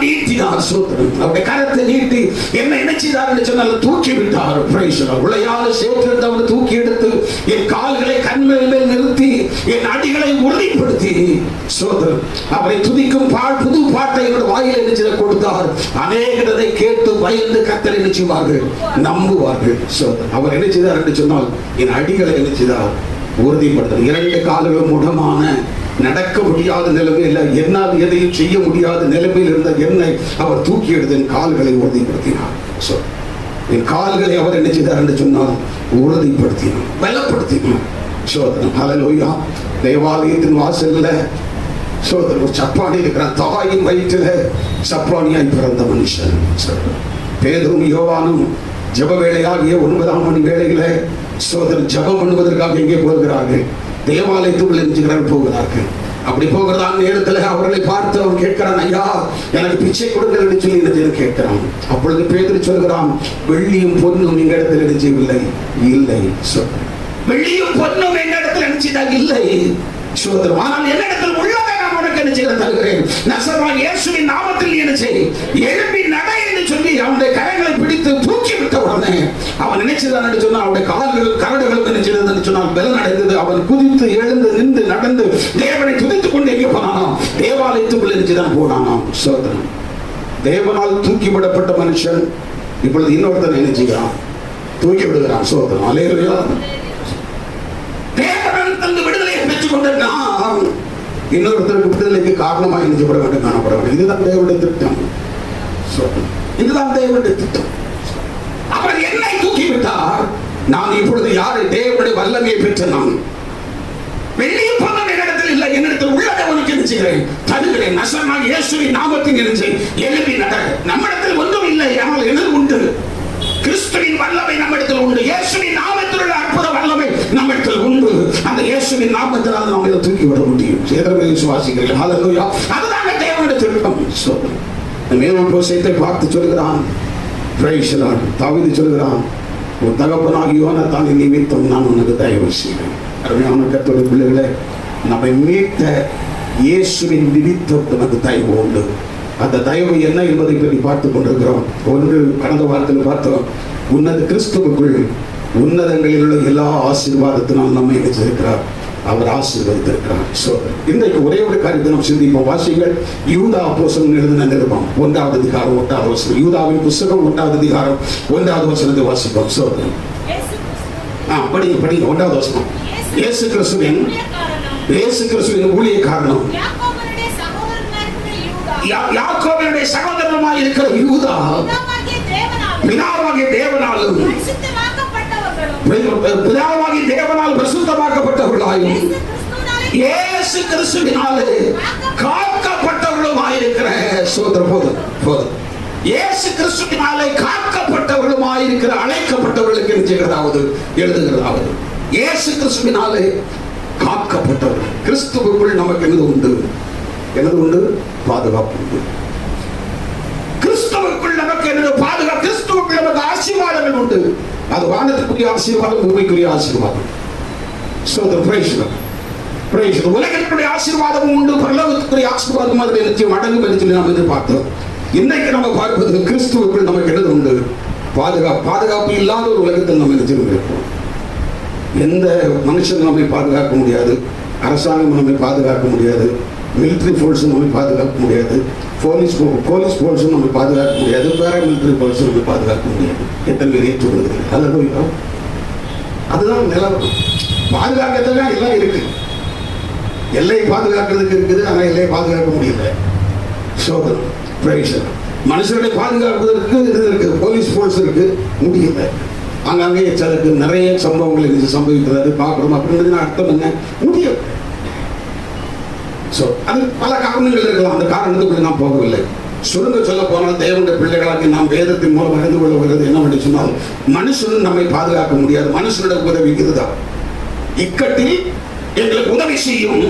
நீட்டினார். சோதனம் அவருடைய கரத்தை நீட்டி என்ன செய்தார் என்று சொன்னால் தூக்கி விட்டார். praise the Lord. உளையாத சேற்றிலிருந்து அவர் தூக்கி எடுத்து என் கால்களை கண்மேல் மேல் நிறுத்தி என் அடிகளை உறுதிப்படுத்தி சோதனம் அவரை துதிக்கும் புது பாட்டை வாயில் என்ன கொடுத்தார். அநேகர் அதை கேட்டு பயந்து கர்த்தரை என்ன செய்வார்கள், நம்புவார்கள். அவர் என்ன செய்தார் என்று சொன்னால் என் அடிகளை என்ன செய்தார், உறுதிப்படுத்தார். 2 கால்களும் முடமான நடக்க முடியாத நிலைமையில் என்னால் எதையும் செய்ய முடியாத நிலைமையில் இருந்த என்னை அவர் தூக்கி எடுத்து என் கால்களை உறுதிப்படுத்தினார். என் கால்களை அவர் என்ன செய்தார் என்று சொன்னால் உறுதிப்படுத்தினார், பலப்படுத்தினார். சோதனம் ஹல்லேலூயா. தேவாலயத்தின் வாசல்ல சோதரன் ஒரு சப்பானி இருக்கிறான். தாயின் வயிற்றில சப்பானியாய் பிறந்த மனுஷன். பேதுரும் யோவானும் ஜப வேளையாகிய 9ஆம் மணி வேளையில சோதரன் ஜபம் பண்ணுவதற்காக எங்கே போகிறார்கள், தேவாலயத்துக்குள் எஞ்சுகிறார்கள் போகிறார்கள். அப்படி போகிறதான நேரத்தில் அவர்களை பார்த்து அவன் கேட்கிறான், ஐயா எனக்கு பிச்சை கொடுங்கள் என்று சொல்லி கேட்கிறான். அப்பொழுது பேதுரு சொல்கிறான், வெள்ளியும் பொன்னும் எங்க இடத்தில் நினைச்சவில்லை, இல்லை. வெள்ளியும் பொன்னும் எங்க இடத்தில் நினைச்சதா இல்லை. சோதரம் ஆனால் என்னிடத்தில் உள்ளதை நான் உனக்கு என்ன செய்ய தருகிறேன். நசரேயனாகிய இயேசுவின் நாமத்தில் என்ன செய், எழும்பி நட என்று சொல்லி அவனுடைய கரங்களை பிடித்து தூக்கி விட்ட உடனே அவன் நினைச்சதான் என்று சொன்னால் அவனுடைய கால்கள் கரடுகளுக்கு நினைச்சது சொன்னால் பலன் அடைந்தது. அவன் குதித்து எழுந்து நின்று நடந்து தேவனை துதித்துக் கொண்டு எங்கே போனானாம், தேவாலயத்துக்குள் நினைச்சுதான் போனானாம். சோதரம் தேவனால் தூக்கிவிடப்பட்ட மனுஷன் இப்பொழுது இன்னொருத்தன் என்ன செய்கிறான், தூக்கி விடுகிறான். சோதரம் அல்லேலூயா. விடுதலையை பெற்றுக் கொண்டிருக்கான். இன்னொருத்தருக்கு விடுதலைக்கு காரணமாக நினைக்கப்பட வேண்டும், காணப்பட வேண்டும். இதுதான் தேவனுடைய திட்டம். இதுதான் தேவனுடைய திட்டம். அவர் என்னை தூக்கிவிட்டார். நான் இப்பொழுது யாரை, தேவனுடைய வல்லமையை பெற்ற நான் வெள்ளியும் பொன்னும் என்னிடத்தில் இல்லை, என்னிடத்தில் உள்ளதை உனக்கு என்ன செய்கிறேன், தருகிறேன். நசரேயனாகிய இயேசுவின் நாமத்தில் என்ன செய், எழுப்பி நட. நம்மிடத்தில் ஒன்றும் இல்லை, ஆனால் எனக்கு உண்டு. கிறிஸ்துவின் வல்லமை நம்மிடத்தில் உண்டு. இயேசுவின் நாமத்தில் உள்ள அற்புத வல்லமை நம்மிடத்தில் உண்டு. அந்த இயேசுவின் நாமத்தினால் நாம் இதை தூக்கி விட முடியும். எதற்கு விசுவாசிக்கிறீர்கள்? ஹல்லேலூயா. அதுதான் தேவனுடைய திட்டம். மேல்போசேத்தை பார்த்து சொல்கிறான், பிரைஸ் தி லார்ட். தாவீது சொல்கிறான், உன் தகப்பனாகிய யோனத்தானின் நிமித்தம் நான் உனக்கு தயவு செய்வேன். அருமையான கர்த்தருடைய பிள்ளைகளே, நம்மை மீட்ட இயேசுவின் நிமித்தம் நமக்கு தயவு உண்டு. அந்த தயவு என்ன என்பதை பற்றி பார்த்துக் கொண்டிருக்கிறோம். ஒன்று கடந்த வாரத்தில் பார்த்தோம், உன்னத கிறிஸ்துவுக்குள் உன்னதங்களில் உள்ள எல்லா ஆசீர்வாதத்தினால் நம்மை நினைச்சிருக்கிறார், அவர் ஆசீர்வதித்திருக்கிறார். இன்றைக்கு ஒரே ஒரு காரியத்தை நாம் சிந்திப்போம். வாசிங்கள் யூதா அப்போஸ்தலன் எழுதின நிருபம் 1ஆம் அதிகாரம் 1ஆவது வசனம். யூதாவின் புத்தகம் 1ஆவது அதிகாரம் 1ஆவது வசனத்தை வாசிப்போம். படிங்க 1ஆவது வசனம். இயேசு கிறிஸ்துவின் ஊழிய காரணம் யாக்கோபினுடைய சகோதரனுமாய் இருக்கிற யூதா பிதாவாகிய தேவனாலும் பரிசுத்தமாக்கப்பட்டவர்களாயும் இயேசு கிறிஸ்துவினாலே காக்கப்பட்டவர்களுமாயிருக்கிற இயேசு கிறிஸ்துவினாலே காக்கப்பட்டவர்களுமாயிருக்கிற அழைக்கப்பட்டவர்களுக்கு எழுதுகிறதாவது இயேசு கிறிஸ்துவினாலே காக்கப்பட்டவர்கள். கிறிஸ்துவுக்குள் நமக்கு என்னது உண்டு, என்னது உண்டு, பாதுகாப்பு உண்டு. கிறிஸ்துவுக்குள் நமக்கு என்னது பாதுகாப்பு, கிறிஸ்துவுக்குள் நமக்கு ஆசீர்வாதங்கள் உண்டு. அது வானத்துக்குரிய ஆசீர்வாதம், பூமிக்குரிய ஆசீர்வாதம். உலகத்துக்குரிய ஆசீர்வாதமும் உண்டு, பரலோகத்துக்குரிய ஆசீர்வாதம் அதில் நிச்சயம் அடங்கும் என்று சொல்லி நாம் எதிர்பார்த்தோம். இன்னைக்கு நம்ம பார்ப்பது கிறிஸ்துவுக்குள் நமக்கு என்னது உண்டு, பாதுகாப்பு. பாதுகாப்பு இல்லாத ஒரு உலகத்தில் நம்ம நினைச்சிருக்கிறோம். எந்த மனுஷனும் நம்மை பாதுகாக்க முடியாது, அரசாங்கம் நம்மை பாதுகாக்க முடியாது, மிலிட்டரி ஃபோர்ஸும் நம்மை பாதுகாக்க முடியாது, போலீஸ் ஃபோர்ஸும் நம்மை பாதுகாக்க முடியாது, பேராமிலிட்டரி ஃபோர்ஸும் நம்மை பாதுகாக்க முடியாது. எத்தனை பேர் ஏற்றுக்கொள்கிறது? ஹல்லேலூயா. அதுதான் நிலவரம். பாதுகாக்கிறதுலாம் எல்லாம் இருக்கு, எல்லை பாதுகாக்கிறதுக்கு இருக்குது, ஆனால் எல்லையை பாதுகாக்க முடியல. சோதனை மனுஷர்களை பாதுகாப்பதற்கு இது இருக்கு, போலீஸ் ஃபோர்ஸ் இருக்கு, முடியல. அங்கங்கே சிலருக்கு நிறைய சம்பவங்கள் இது சம்பவிக்கிறது பார்க்குறோம். அப்படின்றது அர்த்தம் என்ன, முடியும். அது பல காரணங்கள் இருக்கலாம், அந்த காரணத்துக்குள்ள நாம் போகவில்லை. சுருங்க சொல்ல போனால் தேவனுடைய பிள்ளைகளாக நாம் வேதத்தின் மூலம் அறிந்து கொள்ள வருகிறது என்னவென்று சொன்னால், மனுஷனும் நம்மை பாதுகாக்க முடியாது, மனுஷனுடைய உதவி இதுதான். இக்கட்டில் எங்களுக்கு உதவி செய்யும்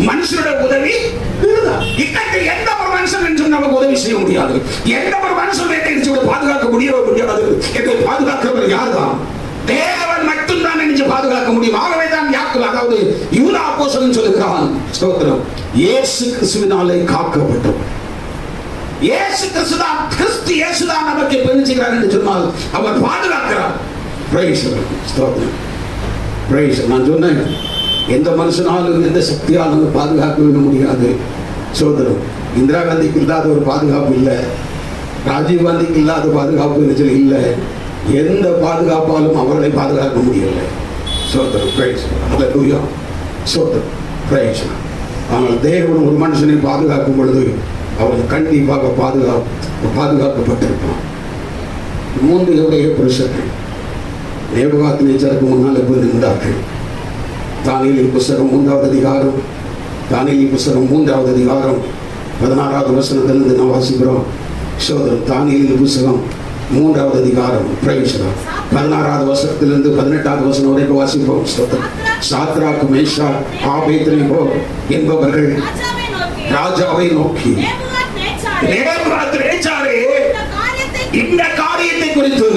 மனுஷனுடைய உதவி இதுதான். இக்கட்டில் எந்த ஒரு மனுஷன் என்று நமக்கு உதவி செய்ய முடியாது, எந்த ஒரு மனுஷன் பாதுகாக்க முடியாது. எங்களை பாதுகாக்கிறவர் யார் தான்? தேவன் மட்டும்தான் நினைச்சு பாதுகாக்க முடியும். ஆகவே தான் அதாவது ஸ்தோத்திரம். இயேசு கிறிஸ்துவினாலே காக்கப்பட்டோம். இயேசு கிறிஸ்துதான், கிறிஸ்து இயேசுதான் நமக்கு பெருசுகிறார் என்று சொன்னால் அவர் பாதுகாக்கிறார். Praise the lord. ஸ்தோத்திரம். பிரைஸ். நான் சொன்னேன், எந்த மனுஷனாலும் எந்த சக்தியாலும் பாதுகாக்க முடியாது. சோதரம். இந்திரா காந்திக்கு இல்லாத ஒரு பாதுகாப்பு இல்லை, ராஜீவ் காந்திக்கு இல்லாத பாதுகாப்பு இல்லை. எந்த பாதுகாப்பாலும் அவர்களை பாதுகாக்க முடியவில்லை. சோதரம். பிரைஸ். ஹல்லேலூயா. சோதரம். பிரைஸ். ஆனால் தேவன் ஒரு மனுஷனை பாதுகாக்கும் பொழுது அவன் கண்டிப்பாக பாதுகாக்கப்பட்டிருப்பான். 3 புருஷர்கள் நேபுகாத்நேச்சாருக்கு முன்னால் போய் நின்றார்கள். தானியேலின் புஸ்தகம் 3வது அதிகாரம், தானியேலின் புஸ்தகம் 3வது அதிகாரம் 16வது வசனத்திலிருந்து நாம் வாசிக்கிறோம். சோதரம். தானியேலின் புஸ்தகம் 3வது அதிகாரம் 16வது வசனத்திலிருந்து 18வது வசனம் வரைக்கும் வாசிப்போம். சாத்ராக், மேஷாக், ஆபேத்நேகோ என்பவர்கள் ராஜாவை நோக்கி, நேபுகாத்நேச்சாரே, இந்த காரியத்தை குறித்து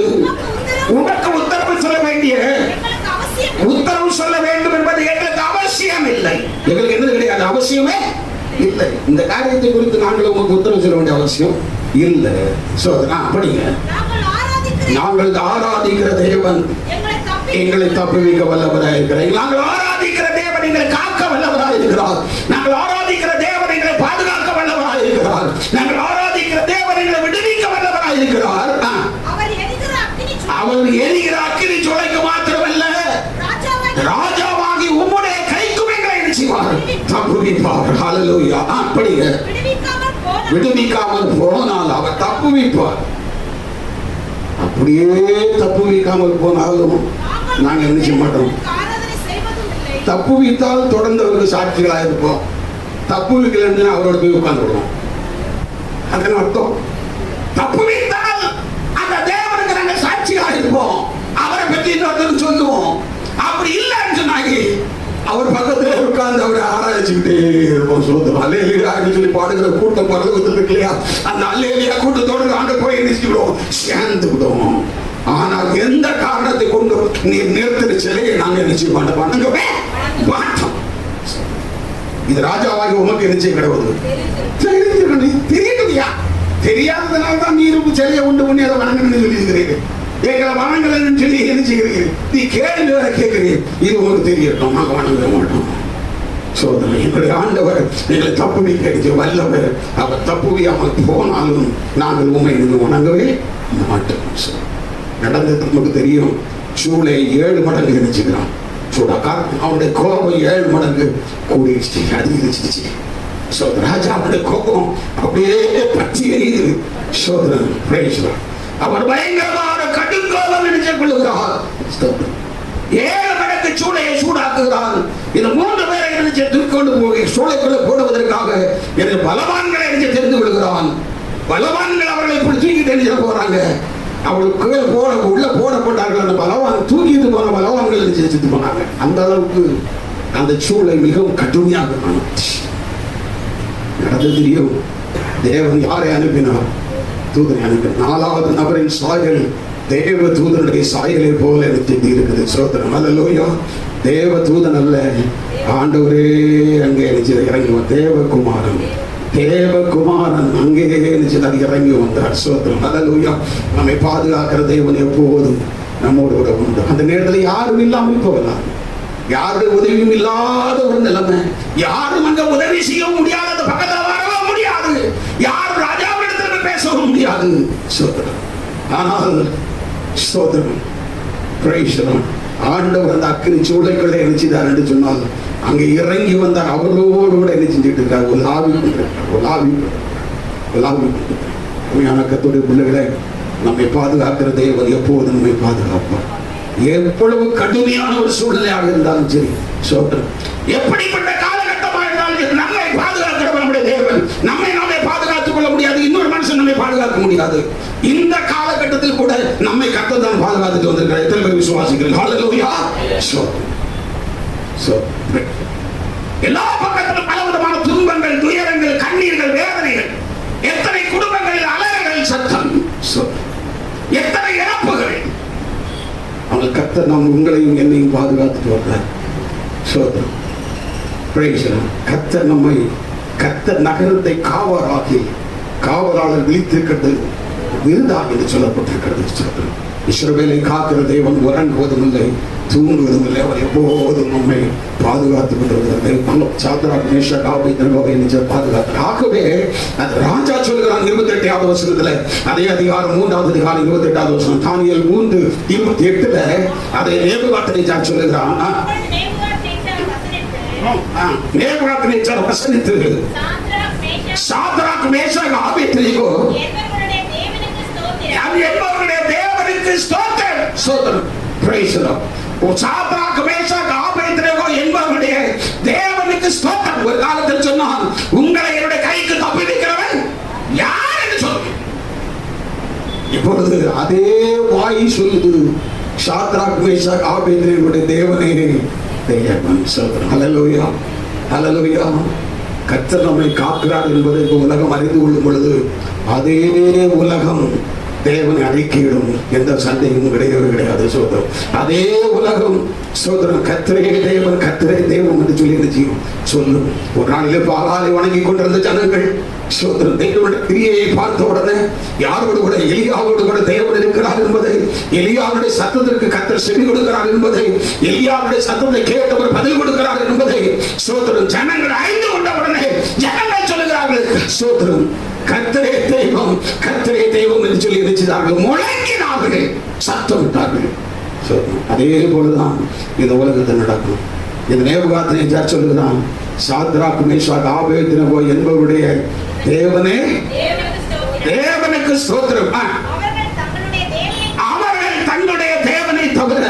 உனக்கு உத்தரவு சொல்ல வேண்டிய உத்தரவு சொல்ல வேண்டும் என்பது எங்களுக்கு அவசியம் இல்லை. எங்களுக்கு என்ன கிடையாது, அவசியமே இல்லை. இந்த காரியத்தை குறித்து நாங்கள் உங்களுக்கு உத்தரவு சொல்ல வேண்டிய அவசியம் இல்லை. அப்படிங்க, நாங்கள் ஆராதிக்கிற தேவன் எங்களை தப்புவிக்க வல்லவராக இருக்கிறார். நாங்கள் ஆராதிக்கிற தேவன் எங்களை காக்க வல்லவராக இருக்கிறார். நாங்கள் ஆராதிக்கிற தேவன் எங்களை பாதுகாக்க வல்லவராக இருக்கிறார். நாங்கள் ஆராதிக்கிற தேவன் எங்களை விடுவிக்க வல்லவராக இருக்கிறார். அவர் எரிகிற அக்கினி சூளைக்கு மாத்திரமல்ல, ராஜாவாகி உம்முடைய கைக்கும் எங்களை செய்வார், தப்புவிப்பார். ஹல்லேலூயா. அப்படிங்க, விடுவிக்காமல் போனால் அவர் தப்புவிப்பார். அப்படியே தப்புவிக்காமல் போனாலும் நாங்கள் என்ன செய்ய மாட்டோம். தப்புவித்தால் தொடர்ந்து அவருக்கு சாட்சிகளாக இருப்போம். தப்புவிக்கல அவரோட போய் உட்கார்ந்து விடுவோம். அதன் அர்த்தம், தப்புவித்தால் அந்த தேவனுக்கு நாங்கள் சாட்சிகளாக இருப்போம், அவரை பற்றி இன்னொருத்தருக்கு சொல்லுவோம். அப்படி இல்லைன்னு சொன்னாங்க அவர் பக்கத்துல உட்கார்ந்து அவரை ஆராய்ச்சிக்கிட்டே இருப்போம். சொல்லுவோம் அல்லேலூயா சொல்லி பாடுகிற கூட்டம் பரலோகத்தில் இருக்கு இல்லையா, அந்த அல்லேலூயா கூட்டத்தோடு அங்க போய் நிறுத்திவிடுவோம், சேர்ந்து விடுவோம். ஆனால் எந்த காரணத்தை கொண்டு நீ நிறுத்தின சிலையை நாங்கள் நிச்சயம் வணங்கவே மாட்டோம். இது ராஜாவாகி உமக்கு என்ன செய்ய கிடவுது தெரியுதுயா, தெரியாததுனால தான் நீ சிலையை உண்டு பண்ணி அதை வணங்கணும்னு சொல்லியிருக்கிறீர்கள். எங்களை வணங்கலன்னு சொல்லி என்ன செய்கிறீர்கள், நீ கேள்வி வேற கேட்கிறீர்கள். இது உனக்கு தெரியட்டும், நாங்கள் வணங்க மாட்டோம். சோதனை எங்களுடைய ஆண்டவர் எங்களை தப்புவிக்க வல்லவர். அவர் தப்புவியாமல் போனாலும் நாங்கள் உண்மை வணங்கவே மாட்டோம். நடந்தது நமக்கு தெரியும். சூளை 7 மடங்கு நினைச்சுக்கிறான். அவனுடைய கோபம் 7 மடங்கு கூடிடுச்சு, அதிகரிச்சிருச்சு. ராஜாவுடைய கோபம் அப்படியே பற்றி எரியுது. சோதனை அவர் பயங்கரமான கடுங்கோபம் நினைச்சு கொள்ளுகிறார். 7 மடங்கு சூளையை சூடாக்குகிறார். இந்த 3 பேரை நினைச்சு தூக்கொண்டு போய் சூளைக்குள்ள போடுவதற்காக எனக்கு பலவான்களை நினைச்சு தெரிந்து கொள்கிறான். பலவான்கள் அவர்களை இப்படி தூக்கிட்டு நினைச்சு போறாங்க. அவளுக்கு உள்ள போடப்பட்டார்கள். அந்த பலவான் தூக்கிட்டு போன பலவான்கள் நினைச்சு போனாங்க. அந்த அளவுக்கு அந்த சூளை மிகவும் கடுமையாக நடந்து தெரியும். தேவன் யாரை அனுப்பினார்? தூதனை அனுப்பினார். 4வது நபரின் சாயல் தேவ தூதனுடைய சாயலை போல எனக்கு இருக்குது. சோதரன் அல்லேலூயா. தேவ தூதன் அல்ல, ஆண்டவரே அங்கே இறங்கி தேவகுமாரன். தேவகுமாரன் அங்கே இறங்கி வந்தார். சோதரன் அல்லேலூயா. நம்மை பாதுகாக்கிற தேவன் எப்போதும் நம்மோடு கூட உண்டு. அந்த நேரத்தில் யாரும் இல்லாமல் போகலாம், யாருடைய உதவியும் இல்லாத ஒரு நிலைமை, யாரும் அங்க உதவி செய்ய முடியாத, பக்கத்தில் வரவும் முடியாது, யாரும் ராஜாவிடத்தில் பேசவும் முடியாது. சோதரன் ஆனால் சோதரன் ஆண்டவர் அந்த அக்கினி சூளைக்குள்ளே நினைச்சிட்டார் என்று சொன்னால் அங்கே இறங்கி வந்தார். அவர்களோடு கூட என்ன செஞ்சுட்டு இருக்கார், கர்த்தருடைய பிள்ளைகளை நம்மை பாதுகாக்கிற தேவன் எப்போது நம்மை பாதுகாப்பார். எவ்வளவு கடுமையான ஒரு சூழ்நிலையாக இருந்தாலும் சரி, சோதரன் எப்படிப்பட்ட காலகட்டமாக இருந்தாலும் நம்மை பாதுகாக்கிற நம்முடைய தேவன். நம்மை நாமே பாதுகாத்துக் கொள்ள முடியாது, இன்னொரு மனுஷன் நம்மை பாதுகாக்க முடியாது. இந்த காலகட்டத்தில் கூட நம்மை கர்த்தர் தான் பாதுகாத்துட்டு வந்திருக்கிறார். எத்தனை பேர் விசுவாசிக்கிறீர்கள்? ஹல்லேலூயா. எல்லா பக்கத்திலும் பலவிதமான துன்பங்கள், துயரங்கள், கண்ணீர்கள், வேதனைகள், எத்தனை குடும்பங்களில் அலறல் சத்தம், எத்தனை இழப்புகள். அவங்க கர்த்தர் நாம் உங்களையும் என்னையும் பாதுகாத்துட்டு வர்றார். சோதரம் கர்த்தர் நம்மை, கர்த்தர் நகரத்தை காவலாளர் விழித்திருக்கிறது விருதா என்று சொல்லப்பட்டிருக்கிறது. இஸ்ரவேலை காக்கிற தேவன் உறங்குவதும் இல்லை, தூங்குவதும் இல்லை. அவர் எப்போதும் நம்மை பாதுகாத்துக் கொண்டிருக்கிறார். சாத்ராக் மேஷாக் ஆபேத்நேகோவை பாதுகாத்தார். ஆகவே அது ராஜா சொல்கிறான் 28வது வசனத்துல, அதே அதிகாரம் 3வது அதிகாரம் 28வது வசனம், தானியேல் 3:28 அதை நேபுகாத்நேச்சார் சொல்லுகிறான். நேபுகாத்நேச்சார் வசனித்து சாத்ராக் மேஷாக் ஆபேத்நேகோ என்பவருடைய தேவனுக்கு ஸ்தோத்திரம். Praise the lord. Shadrach Meshach Abednego என்பவருடைய தேவனுக்கு ஸ்தோத்திரம். ஒரு காலத்தில் சொன்னான், உங்களை என்னுடைய கைக்கு தப்புவிக்கிறவன் யார் என்று சொல்லுங்க. இப்பொழுது அதே வாய் சொல்லுது, சாத்ராக் மேஷாக் ஆபேத்நேகோவுடைய தேவனே தேவன். ஹல்லேலூயா, ஹல்லேலூயா. கர்த்தர் நம்மை காக்கிறார் என்பதை உலகம் அறிந்து கொள்ளும் பொழுது அதே உலகம் தேவனை அறிக்கையிடும். எந்த சந்தேகமும் கிடையாது. சோதரம் அதே உலகம் சோதரம் கர்த்தரே தேவன், கர்த்தரே தேவன் என்று சொல்லி சொல்லும். ஒரு நாளிலே பாகாலை வணங்கி கொண்டிருந்த ஜனங்கள் சோதரம் தேவனுடைய கிரியையை பார்த்த உடனே யாரோடு கூட, எலியாவோடு கூட தேவன் இருக்கிறார் என்பதை, எலியாவுடைய சத்தத்திற்கு கர்த்தர் செவி கொடுக்கிறார் என்பதை, எலியாவுடைய சத்தத்தை கேட்டவர் பதில் கொடுக்கிறார் என்பதை சோதரம் ஜனங்கள் அறிந்து கொண்ட உடனே ஜனங்கள் சொல்லுகிறார்கள், சோதரம் கர்த்தரே தெய்வம், கர்த்தரே தெய்வம் என்று சொல்லி நினைச்சார்கள், முழங்கினார்கள், சத்தம் விட்டார்கள். அதே போலதான் இந்த உலகத்தில் நடக்கும். இந்த நேபுகாத்நேச்சார் சொல்லுகிறான், சாத்ராக் மேஷாக் ஆபேத்நேகோ என்பவருடைய தேவனே தேவனுக்கு ஸ்தோத்திரம். அவர்கள் தங்களுடைய தேவனை தவிர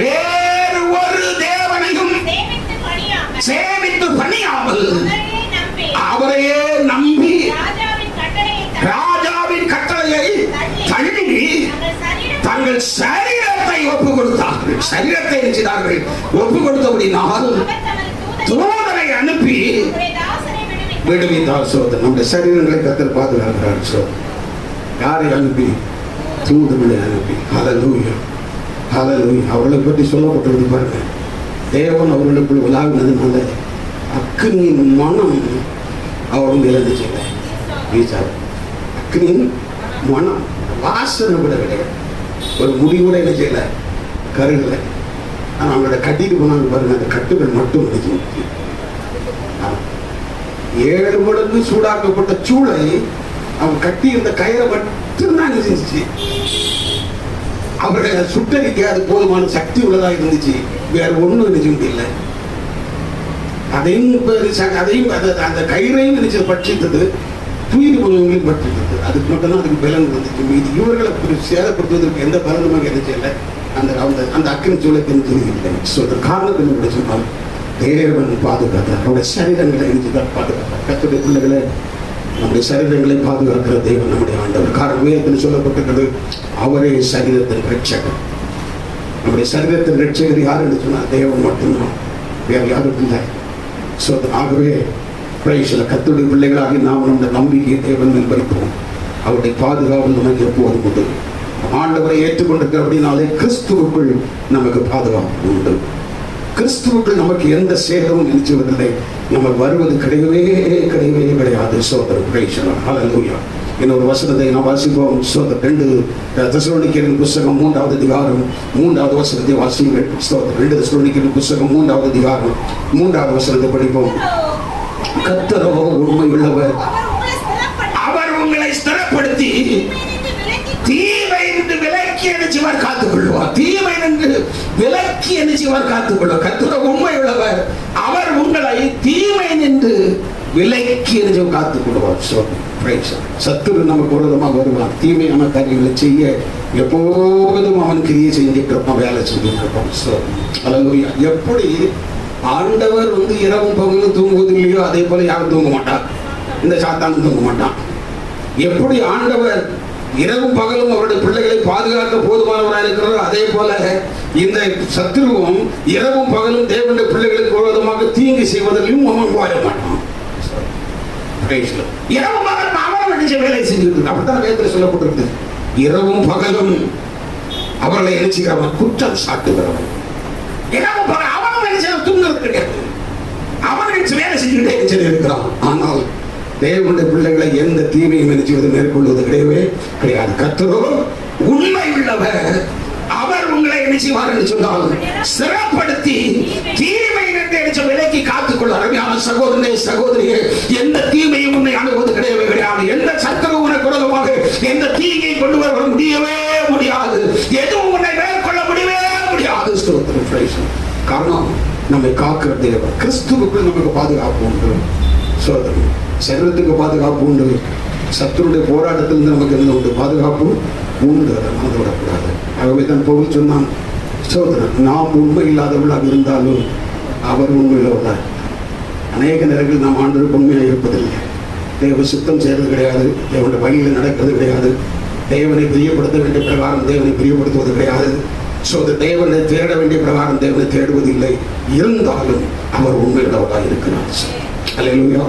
வேறு ஒரு தேவனையும் சேமித்து பணியாமல் அவரையே நம்பி ராஜாவின் கட்டளையை தள்ளி தங்கள் சரீரத்தை ஒப்பு கொடுத்தார்கள். சரீரத்தை செய்தார்கள். ஒப்பு கொடுத்தபடினால் தூதரை அனுப்பி விடுவித்தார். சோதர் நம்முடைய சரீரங்களை கர்த்தர் பாதுகாக்கிறார். சோதர் யாரை அனுப்பி? தூதர்களை அனுப்பி. ஹல்லேலூயா, ஹல்லேலூயா. அவர்களை பற்றி சொல்லப்பட்டது பாருங்க. தேவன் அவர்களுக்குள் உலாவினதுனால அக்னியின் மனம் அவரும் இருந்துச்சு. அக்னியின் மனம் வாசனை கூட கிடையாது. ஒரு முடிவுட என்ன செய்யல, கருகலை. ஆனால் அவங்களோட கட்டிட்டு போனாங்க பாருங்க, அந்த கட்டுகள் மட்டும் இருந்துச்சு. 7 மடங்கு சூடாக்கப்பட்ட சூளை அவங்க கட்டி இருந்த கயிறை மட்டும்தான் செஞ்சிச்சு. அவருடைய சுட்டரிக்க அது போதுமான சக்தி உள்ளதாக இருந்துச்சு. வேற ஒன்றும் நினைச்சு முடியல. அதையும் அந்த கயிறையும் நினைச்சு பட்சித்தது, தூய்மை கொள்கையும் பட்சித்தது. அதுக்கு மட்டும்தான் அதுக்கு பலன் இருந்துச்சு. மீது இவர்களை சேதப்படுத்துவதற்கு எந்த பலனுமாக இருந்துச்சு. அந்த அக்கினி சூழலுக்கு தெரியவில்லை. சொல்ற காரணத்தை சொன்னால் தேவன் பாதுகாத்தார். அவருடைய சரீரங்களை பாதுகாத்தார். கர்த்தருடைய பிள்ளைகளை, நம்முடைய சரீரங்களை பாதுகாக்கிற தேவன் நம்முடைய ஆண்டவர். காரணம் வேதத்தில் சொல்லப்பட்டிருக்கிறது, அவரே சரீரத்தின் ரட்சகர். நம்முடைய சரீரத்தின் ரட்சகர் யார் என்று சொன்னால் தேவன் மட்டும்தான், வேறு யாரும் இல்லை. ஆகவே கர்த்தருடைய பிள்ளைகளாகி நாம் நம்முடைய நம்பிக்கையை தேவன் மேல் வைப்போம். அவருடைய பாதுகாவல் நமக்கு எப்போதும் உண்டு. ஆண்டவரை ஏற்றுக்கொண்டிருக்கிற அப்படின்னாலே கிறிஸ்துவுக்குள் நமக்கு பாதுகாப்பு உண்டு. கிறிஸ்துவுக்குள் நமக்கு எந்த சேதமும் நினைச்சுவதில்லை. நமக்கு வருவது கிடையவே கிடையாது. சோதரர் பிரைசலாம். ஹல்லேலூயா. இன்னொரு வசனத்தை நாம் வாசிப்போம். 2 தெசலோனிக்கேயரின் புத்தகம் 3வது அதிகாரம் 3வது வசனத்தை வாசியுங்கள். 2 தெசலோனிக்கேயரின் புத்தகம் 3வது அதிகாரம் 3வது வசனத்தை படிப்போம். கர்த்தரோ உண்மை உள்ளவர், அவர் உங்களை ஸ்திரப்படுத்தி தீமை என்று விலக்கி அணிச்சுவார், காத்துக்கொள்வார். தீமை என்று விலக்கி அணிச்சுவார், காத்துக்கொள்வார். கர்த்தரோ உண்மை உள்ளவர், அவர் உங்களை தீமை என்று விலக்கி அணிச்சு காத்துக்கொள்வார். சத்துரு நமக்கு விரோதமாக வருவான். தீமையான காரியங்களை செய்ய எப்போதும் அவன் கிரியை செஞ்சிருப்பான், வேலை செஞ்சிருப்பான். எப்படி ஆண்டவர் இரவும் பகலும் தூங்குவது இல்லையோ அதே போல யாரும் தூங்க மாட்டார். இந்த சாத்தானும் தூங்க மாட்டான். எப்படி ஆண்டவர் இரவும் பகலும் அவருடைய பிள்ளைகளை பாதுகாக்க போதுமானவராக இருக்கிறாரோ அதே போல இந்த சத்துருவும் இரவும் பகலும் தேவனுடைய பிள்ளைகளுக்கு விரோதமாக தீங்கு செய்வதிலும் அவன் வாழ மாட்டான். இரவும் பகலும் அவன் நினைச்ச வேலை செஞ்சுட்டு அப்படித்தான் வேதத்தில் சொல்லப்பட்டிருக்கு. இரவும் பகலும் அவர்களை நினைச்சுக்கிறவன் குற்றம் சாட்டுகிறவன். இரவும் பகல் அவனும் நினைச்ச தூங்குறது கிடையாது. வேலை செஞ்சுக்கிட்டே இருக்கிறான். ஆனால் தேவனுடைய பிள்ளைகளை எந்த தீமையும் நினைச்சுவது மேற்கொள்வது கிடையவே கிடையாது. கர்த்தரோ உண்மை உள்ளவர். அவர் உங்களை என்ன செய்வார் என்று சொன்னால் சிறப்படுத்தி தீமை விலைக்கு காத்துக்கொள்ள. அருமையான சகோதரனே சகோதரியே, எந்த தீமையும் உன்னை அணுகுவது கிடையவே கிடையாது. எந்த சத்துரு உனக்கு விரோதமாக எந்த தீங்கை கொண்டு வர முடியவே முடியாது. எதுவும் உன்னை மேற்கொள்ள முடியவே முடியாது. காரணம், நம்மை காக்கிற தேவன். கிறிஸ்துவுக்குள் நமக்கு பாதுகாப்பு உண்டு. சோதனை சரீரத்துக்கு பாதுகாப்பு உண்டு. சத்துருடைய போராட்டத்திலிருந்து நமக்கு என்ன உண்டு? பாதுகாப்பு உண்டு. அதை மறந்து விடக்கூடாது. ஆகவே தான் பவுல் சொன்னான், சோதரன் நாம் உண்மை இல்லாதவர்களாக இருந்தாலும் அவர் உண்மையுள்ளவர்களாக. அநேக நேரங்களில் நாம் ஆண்டவருக்கு உண்மையாக இருப்பதில்லை. தேவ சுத்தம் செய்வது கிடையாது. தேவனுடைய வழியில் நடக்கிறது கிடையாது. தேவனை பிரியப்படுத்த வேண்டிய பிரகாரம் தேவனை பிரியப்படுத்துவது கிடையாது. தேவனை தேட வேண்டிய பிரகாரம் தேவனை தேடுவதில்லை. இருந்தாலும் அவர் உண்மையுள்ளவராக இருக்கிறார். அல்லேலூயா.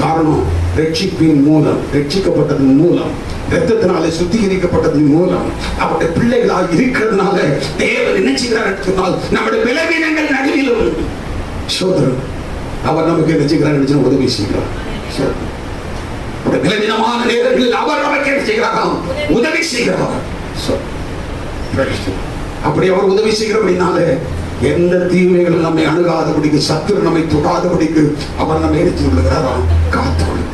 காரணம், ரட்சிப்பின் மூலம், ரட்சிக்கப்பட்டதன் மூலம், இரத்தத்தினாலே சுத்திகரிக்கப்பட்டதன் மூலம் அவருடைய பிள்ளைகளாக இருக்கிறதுனால தேவன் என்ன செய்கிறார் சொன்னால், நம்முடைய பலவீனங்கள் நடுவிலும் சோதரன் அவர் நமக்கு என்ன செய்கிறார்? உதவி செய்கிறார். பலவீனமான நேரங்களில் அவர் நமக்கு என்ன செய்கிறாராம்? உதவி செய்கிறார். அப்படி அவர் உதவி செய்கிறபடினால எந்த தீமைகளும் நம்மை அணுகாதபடிக்கு, சத்துரு நம்மை தொடாதபடிக்கு அவர் நம்மை எடுத்து கொள்ளுகிறாராம், காத்துக்கொள்ளும்.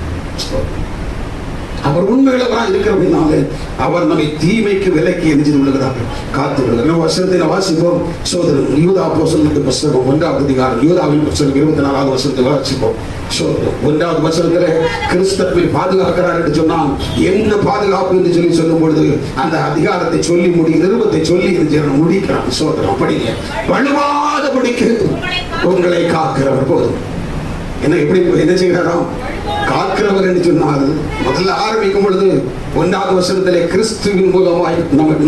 அவர் உண்மையுள்ளவராக இருக்கிறபடினாலே அவர் நம்மை தீமைக்கு விலக்கி எரிஞ்சு கொள்ளுகிறார்கள், காத்துக்கொள்ளுகிறார். வசனத்தை வாசிப்போம். சோதரன் யூதா அப்போஸ்தலனுடைய புத்தகம் 1வது அதிகாரம், யூதாவின் புத்தகம் 24வது வசனத்தை வாசிப்போம். சோதரன் 1வது வசனத்திலே கிறிஸ்துவை பாதுகாக்கிறார் என்று சொன்னால் என்ன பாதுகாப்பு என்று சொல்லும் பொழுது அந்த அதிகாரத்தை சொல்லி நிருபத்தை சொல்லி முடிக்கிறான். சோதரன் அப்படிங்க வலுவாதபடிக்கு உங்களை காக்கிறவர் போதும். என்ன செய்கிறாராம்? காக்கிறவர் என்று சொன்னால் முதல்ல ஆரம்பிக்கும் பொழுது 1வது வசனத்திலே கிறிஸ்துவின் மூலமாய்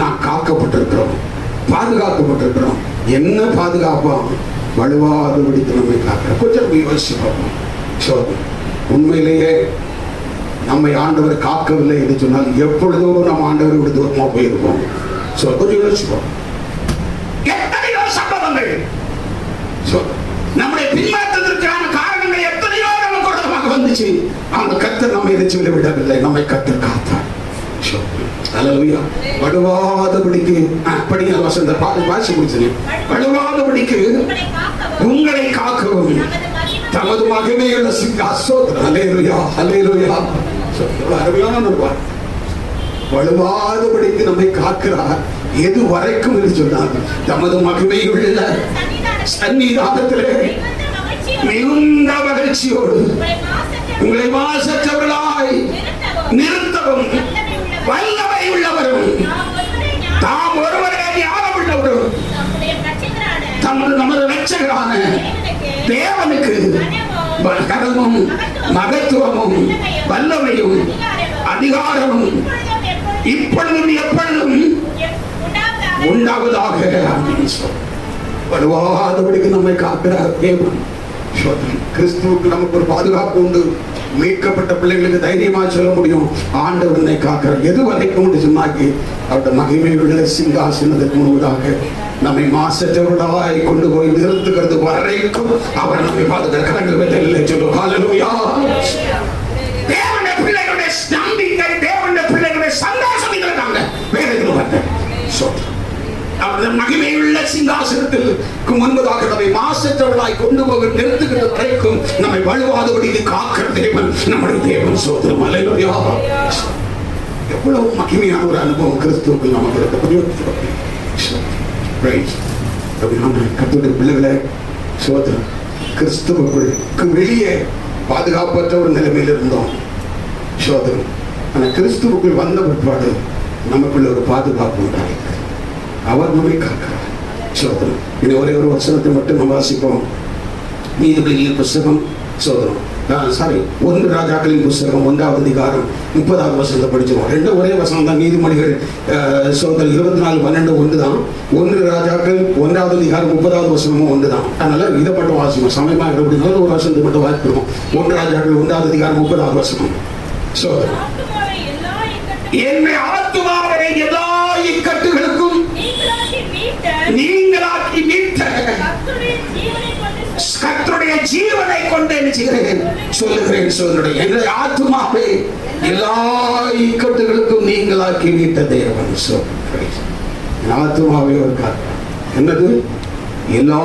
நாம் காக்கப்பட்டிருக்கிறோம், பாதுகாக்கப்பட்டிருக்கிறோம். என்ன பாதுகாப்பா? வலுவாதபடிக்கு நம்மை காக்கிற. கொஞ்சம் யோசிப்போம். உண்மையிலேயே நம்மை ஆண்டவர் காக்கவில்லை என்று சொன்னால் எப்பொழுதோ நம்ம ஆண்டவரை விட தூரமா போயிருப்போம். கொஞ்சம் யோசிப்போம். எத்தனையோ சம்பவங்கள் நம்முடைய பின்மாற்றத்திற்கான காரணங்கள் எத்தனையோ நமக்கு வந்துச்சு. அந்த கர்த்தர் நம்மை எதிர்த்து விடவில்லை, நம்மை கர்த்தர் காத்தார். வலுவாதபடிக்கு படிக்கிற வசந்த பாட்டு வாசி முடிச்சது. வலுவாதபடிக்கு உங்களை காக்கவும் தமது மகிமையுள்ள சிங்காசனம். அல்லேலூயா, அல்லேலூயா. அருமையான வலுவாதபடிக்கு நம்மை காக்கிறார். எது வரைக்கும் என்று சொன்னார்? தமது மகிமையுள்ள சன்னிதானத்திலே மிகுந்த மகிழ்ச்சியோடு உங்களை மாசற்றவர்களாய் நிறுத்தவும் வல்லமை உள்ளவரும் தாம் ஒருவரே ஞானம் உள்ளவரும் நமது இரட்சகரான தேவனுக்கு கனமும் மகத்துவமும் வல்லமையும் அதிகாரமும் இப்பொழுதும் எப்பொழுதும் உண்டாவதாக. வலுவாதபடிக்கு நம்மை காக்கிறார் தேவன். கிறிஸ்துவுக்கு நமக்கு ஒரு பாதுகாப்பு உண்டு. மீட்கப்பட்ட பிள்ளைகளுக்கு தைரியமா சொல்ல முடியும், ஆண்டவனை காக்கிறார். எது வரைக்கும் சொன்னாக்கி அவருடைய மகிமையுள்ள சிங்காசனத்துக்கு முன்பதாக நம்மை மாசற்றவர்களாய் கொண்டு போய் நிறுத்துகிறது வரைக்கும் அவர் நம்மை பாதுகாக்கிறார். தேவனுடைய பிள்ளைகளுடைய நம்பிக்கை, தேவனுடைய பிள்ளைகளுடைய சந்தோஷம் இதற்காக வேற எதுவும் மகிமையுள்ள சிங்காசனத்திற்கு முன்பதாக நம்மை மாசற்றவர்களாய் கொண்டு போக நிறுத்துகிற வரைக்கும் நம்மை வலுவாதபடி காக்கிற தேவன் நம்முடைய தேவன். சோதரம் அல்லேலூயா. எவ்வளவு மகிமையான ஒரு அனுபவம் கிறிஸ்துவுக்கு நமக்கு இருக்க. கர்த்தருடைய பிள்ளைகளை சோதரம் கிறிஸ்துவுக்கு வெளியே பாதுகாப்பற்ற ஒரு நிலைமையில் இருந்தோம். சோதரம் ஆனா கிறிஸ்துவுக்குள் வந்த பிற்பாடு நமக்குள்ள ஒரு பாதுகாப்பு உண்டாகிறது. அவர் நம்மை காக்கிறார். சோதரம் இனி ஒரே ஒரு வசனத்தை மட்டும் நம்ம வாசிப்போம். நீதிபதிகளின் புஸ்தகம் 1 ராஜாக்களின் புஸ்தகம் 1வது அதிகாரம் 30வது வசனத்தை படிச்சிருவோம். ரெண்டு ஒரே வசனம் தான். நீதிமொழிகள் 24:12 ஒன்று தான். 1 ராஜாக்கள் 1வது அதிகாரம் 30வது வசனமும் ஒன்று தான். அதனால இதை மட்டும் வாசிப்போம். சமயமா இருக்கிற ஒரு வசனத்தை மட்டும் வாசிப்போம். 1 ராஜாக்கள் 1வது அதிகாரம் 30வது வசனம். என்னை ஆத்துமாவை எல்லா இக்கட்டுகளுக்கும் நீங்களாக்கி மீட்ட கர்த்தருடைய கொண்டு என்ன செய்கிறேன் சொல்லுகிறேன் சொல்லுகிறேன், என்னுடைய ஆத்துமாவை எல்லா இக்கட்டுகளுக்கும் நீங்களாக்கி மீட்ட தேவன். ஆத்துமாவே இருக்கார் என்னது? எல்லா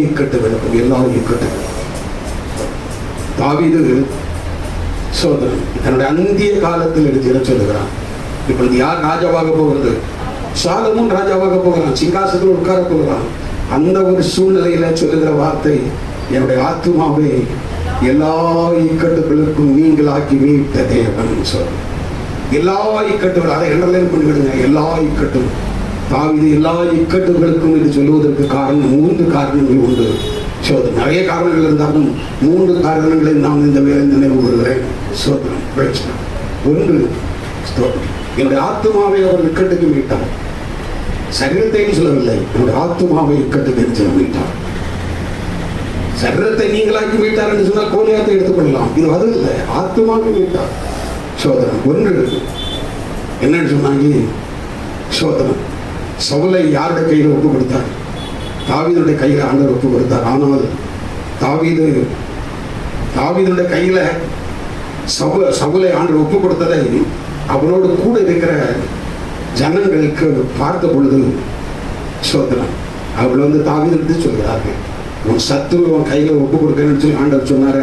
இக்கட்டுகளுக்கும், எல்லா இக்கட்டுகளுக்கும். தாவீது சோதரன் தன்னுடைய அந்திய காலத்தில் எடுத்து சொல்லுகிறான். இப்பொழுது யார் ராஜாவாக போகிறது? சாலமோன் ராஜாவாக போகிறான், சிங்காசனத்தில் உட்கார போகிறான். அந்த ஒரு சூழ்நிலையில சொல்லுகிற வார்த்தை, என்னுடைய ஆத்துமாவை எல்லா இக்கட்டுகளுக்கும் நீங்களாக்கி மீட்ட தேவன். சொல்ற எல்லா இக்கட்டுகள், அதை எண்ணலையும் பண்ணிவிடுங்க. எல்லா இக்கட்டும் தாவீது எல்லா இக்கட்டுகளுக்கும் என்று சொல்லுவதற்கு காரணம் 3 காரணங்கள் உண்டு. சோதனை நிறைய காரணங்கள் இருந்தாலும் 3 காரணங்களை நான் இந்த வேலை நினைவு கூறுகிறேன். சோதனம் 1, என்னுடைய ஆத்துமாவை அவர் இக்கட்டுக்கு மீட்டார். சரீரத்தையும் சொல்லவில்லை, என்னுடைய ஆத்துமாவை இக்கட்டுக்கு மீட்டார். சரீரத்தை நீங்களாக்கி மீட்டார் என்று சொன்னால் கோலியாத்தை எடுத்துக்கொள்ளலாம். இது அது இல்லை, ஆத்துமாவை மீட்டார். சோதனம் 1 என்னன்னு சொன்னாங்க? சோதனம் சவுலை யாருடைய கையில் ஒப்பு கொடுத்தார்? தாவீதுடைய கையில் ஆண்டவர் ஒப்பு கொடுத்தார். ஆனால் தாவீதுடைய கையில சவுலை ஆண்டவர் ஒப்பு கொடுத்ததை அவனோடு கூட இருக்கிற ஜனங்களுக்கு பார்த்த பொழுது சோதனம் அவள் தாவீது சொல்கிறார்கள், உன் சத்துரு உன் கையில ஒப்பு கொடுக்கணும்னு சொல்லி ஆண்டவர் சொன்னார.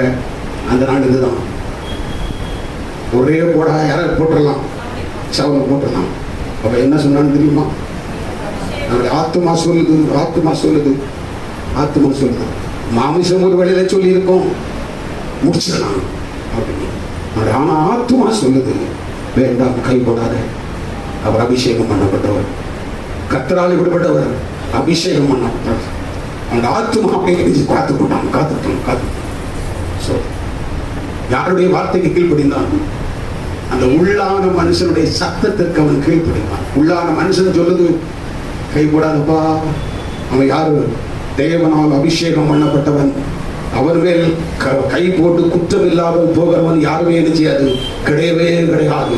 அந்த நாள் இதுதான். ஒரே போடா யாராவது போட்டுடலாம், சவுலை போட்டுடலாம். அப்ப என்ன சொன்னான்னு தெரியுமா? நம்முடைய ஆத்துமா சொல்லுது, ஆத்துமா சொல்லுது, ஆத்துமா சொல்லுது. மாமிசம் ஒரு வழியில சொல்லி இருக்கோம், முடிச்சிடலாம் அப்படின்னு. ஆனா ஆத்துமா சொல்லுது, வேண்டாம், கை போடாத. அவர் அபிஷேகம் பண்ணப்பட்டவர், கர்த்தரால் விடுபட்டவர், அபிஷேகம் பண்ணப்பட்டவர். அந்த ஆத்துமாவை காத்துக்கொண்டான், காத்துட்டோம். யாருடைய வார்த்தைக்கு கீழ்ப்படிந்தான்? அந்த உள்ளான மனுஷனுடைய சத்தத்திற்கு அவன் கீழ்ப்படிந்தான். உள்ளான மனுஷன் சொல்லுது, கை போடாதப்பா. அவன் யாரு? தேவனால் அபிஷேகம் பண்ணப்பட்டவன். அவர் மேல் கை போட்டு குற்றம் இல்லாமல் போகிறவன் யாருமே என்ன செய்யாது, கிடையவே கிடையாது.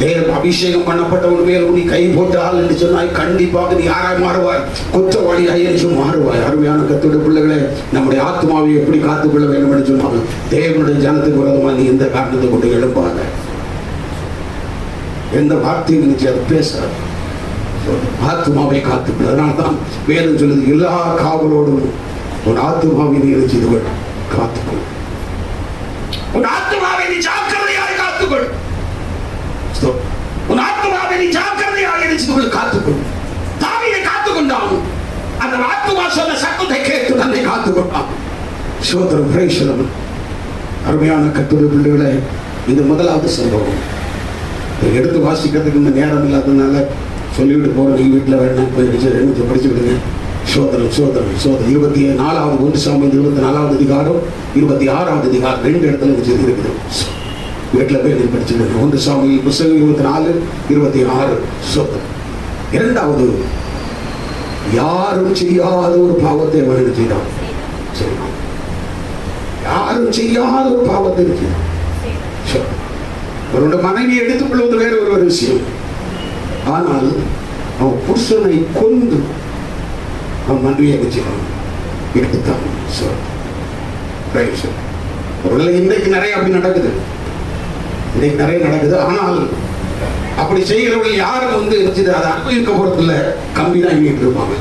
தேவ அபிஷேகம் பண்ணப்பட்டவன் மேல் நீ கை போட்டால் என்று சொன்னாய், கண்டிப்பாக நீ யாராய் மாறுவாய்? குற்றவாளியாய் என்று மாறுவாய். அருமையான கர்த்தருடைய பிள்ளைகளே, நம்முடைய ஆத்மாவை எப்படி காத்துக்கொள்ள வேண்டும் என்று சொன்னால், தேவனுடைய ஜனத்துக்கு விரோதமாக நீ எந்த காரணத்தை கொண்டு எழுப்பாங்க, எந்த வார்த்தையும் நினைச்சு அதை பேசாது. ஆத்மாவை காத்துக்கொள். அதனால்தான் வேதம் சொல்லுது, எல்லா காவலோடும் உன் ஆத்மாவை நீ நினைச்சு காத்துக்கொள். உன் ஆத்மாவை நீ ஜாக்கிரதையாக காத்துக்கொள். உன் ஆத்மாவை நீ ஜாக்கிரதையாக நினைச்சு காத்துக்கொள். தாவீதை காத்துக்கொண்டான். அந்த ஆத்மா சொன்ன சத்தத்தை கேட்டு தன்னை காத்துக்கொண்டான். சோதரம் பிரேஷனம். அருமையான கர்த்தருடைய பிள்ளைகளே, இது முதலாவது சம்பவம். எடுத்து வாசிக்கிறதுக்கு இந்த நேரம் இல்லாததுனால சொல்லிவிட்டு போறோம். நீங்க வீட்டில் வேணும் படிச்சு விடுங்க. சோதரம் 24வது 1 சாமுவேல் 24வது அதிகாரம் 26வது அதிகாரம் 2 இடத்துல இருக்குது. வீட்டில் போய் நீங்க படிச்சு விடுங்க. 1 சாமுவேல் புத்தகம் 24-26. சோதரம். 2வது, யாரும் செய்யாத ஒரு பாவத்தை அவன் செய்தான். யாரும் செய்யாத ஒரு பாவத்தை செய்தான். அவருடைய மனைவியை எடுத்துக் கொள்வது வேற ஒரு விஷயம். ஆனால் அவன் புருஷனை கொண்டு அவன் மனைவியை எடுத்துட்டான். இன்றைக்கு நிறைய அப்படி நடக்குது, இன்றைக்கு நிறைய நடக்குது. ஆனால் அப்படி செய்கிறவர்கள் யாரும் அதை அனுபவிக்க போறதில்ல, கம்பி தான் இங்கிட்டு இருப்பாங்க.